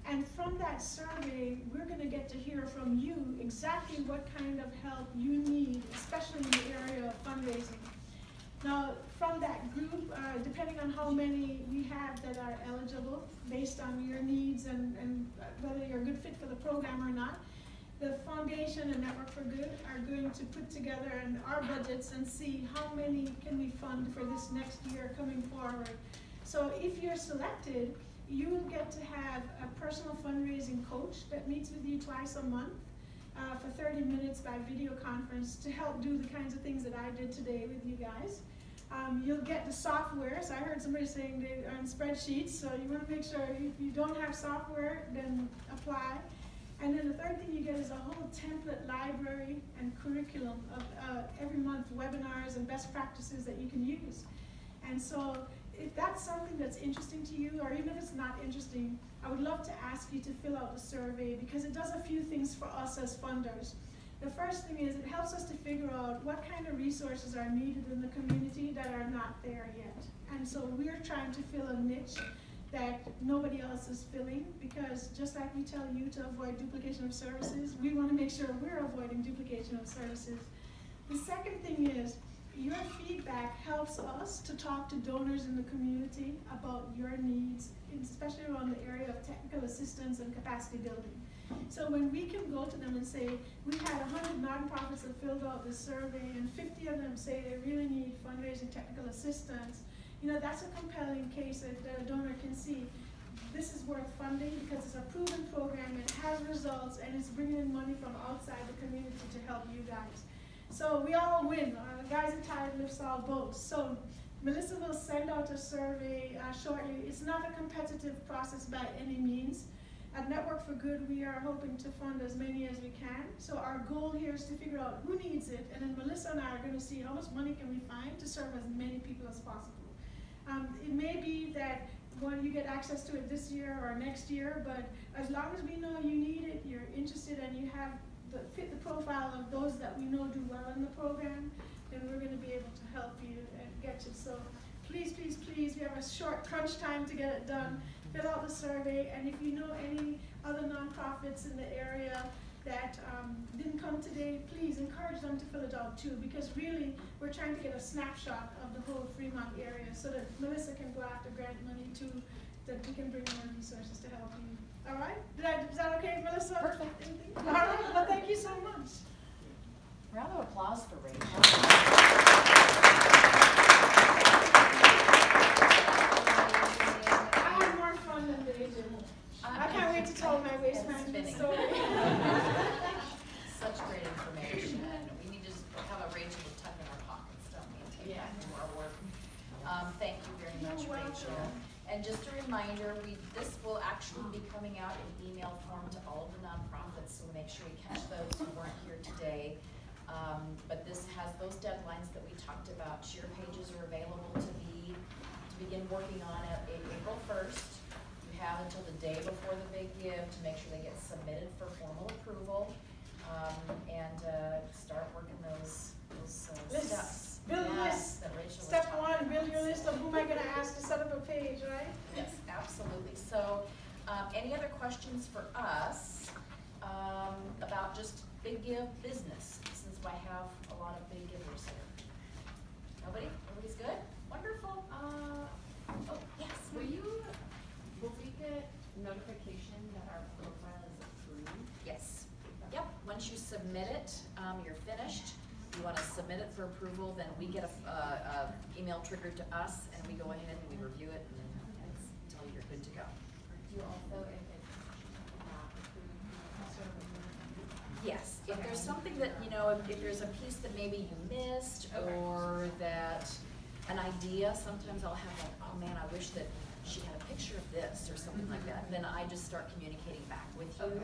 And from that survey, we're going to get to hear from you exactly what kind of help you need, especially in the area of fundraising. Now, from that group, depending on how many we have that are eligible, based on your needs and whether you're a good fit for the program or not, the foundation and Network for Good are going to put together our budgets and see how many can we fund for this next year coming forward. So if you're selected, you will get to have a personal fundraising coach that meets with you twice a month for 30 minutes by video conference to help do the kinds of things that I did today with you guys. You'll get the software. So I heard somebody saying they are on spreadsheets, so you want to make sure if you don't have software, then apply. And then the third thing you get is a whole template library and curriculum of every month webinars and best practices that you can use. And so if that's something that's interesting to you, or even if it's not interesting, I would love to ask you to fill out the survey, because it does a few things for us as funders. The first thing is it helps us to figure out what kind of resources are needed in the community that are not there yet. And so we're trying to fill a niche that nobody else is filling, because just like we tell you to avoid duplication of services, we want to make sure we're avoiding duplication of services. The second thing is, your feedback helps us to talk to donors in the community about your needs, especially around the area of technical assistance and capacity building. So when we can go to them and say, we had 100 nonprofits that filled out this survey and 50 of them say they really need fundraising technical assistance, you know, that's a compelling case that a donor can see. This is worth funding because it's a proven program, it has results, and it's bringing in money from outside the community to help you guys. So we all win. Guys are tired lifts all boats. So Melissa will send out a survey shortly. It's not a competitive process by any means. At Network for Good, we are hoping to fund as many as we can. So our goal here is to figure out who needs it, and then Melissa and I are going to see how much money can we find to serve as many people as possible. It may be that you get access to it this year or next year, but as long as we know you need it, you're interested, and you have fit the profile of those that we know do well in the program, then we're going to be able to help you and get you. So please, please, please, we have a short crunch time to get it done. Fill out the survey, and if you know any other nonprofits in the area that didn't come today, please encourage them to fill it out too, because really we're trying to get a snapshot of the whole Fremont area so that Melissa can go after grant money too, that we can bring more resources to help you. All right? Is that okay, Melissa? Perfect. Anything? All right, well, thank you so much. Round of applause for Rachel. I had more fun than they did. I can't wait to tell my waste management story. Such great information. We need to just have a Rachel with tuck in our pockets, don't we, and take that to our work. Thank you very much, Rachel. And just a reminder, this will actually be coming out in email form to all of the nonprofits, so make sure you catch those who weren't here today. But this has those deadlines that we talked about. Cheer pages are available to begin working on it April 1st. You have until the day before the big give to make sure they get submitted for formal approval, and start working those steps. Build a list. That Rachel was Step talking one, about. build your list of who am I going to ask to set up a page, right? Yes, absolutely. So, any other questions for us about just Big Give business, since I have a lot of big givers here? Nobody? Everybody's good? Wonderful. Oh, yes. Will we get notification that our profile is approved? Yes. Yep. Once you submit it, you're finished. You want to submit it for approval, then we get a email triggered to us, and we go ahead and we review it and tell you you're good to go. Do you also, if it's not approved, Yes, if there's something that, you know, if there's a piece that maybe you missed, or that an idea, sometimes I'll have like, oh man, I wish that she had a picture of this, or something like that. Then I just start communicating back with you,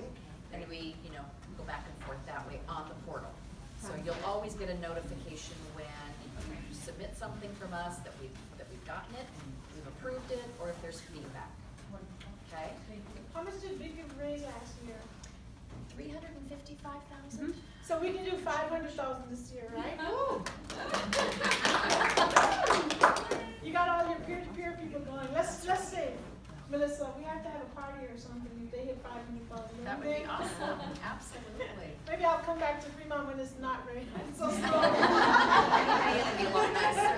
and we, you know, go back and forth that way on the portal. So you'll always get a notification when you submit something from us that we've gotten it, we've approved it, or if there's feedback. Okay? How much did Big Give raise last year? 355,000. So we can do 500,000 this year, right? You got all your peer-to-peer people going. Let's say, Melissa, we have to have a party or something if they hit 500,000. That would be awesome. Absolutely. Maybe I'll come back to Fremont when it's not raining. It's so slow. It'll be a lot nicer.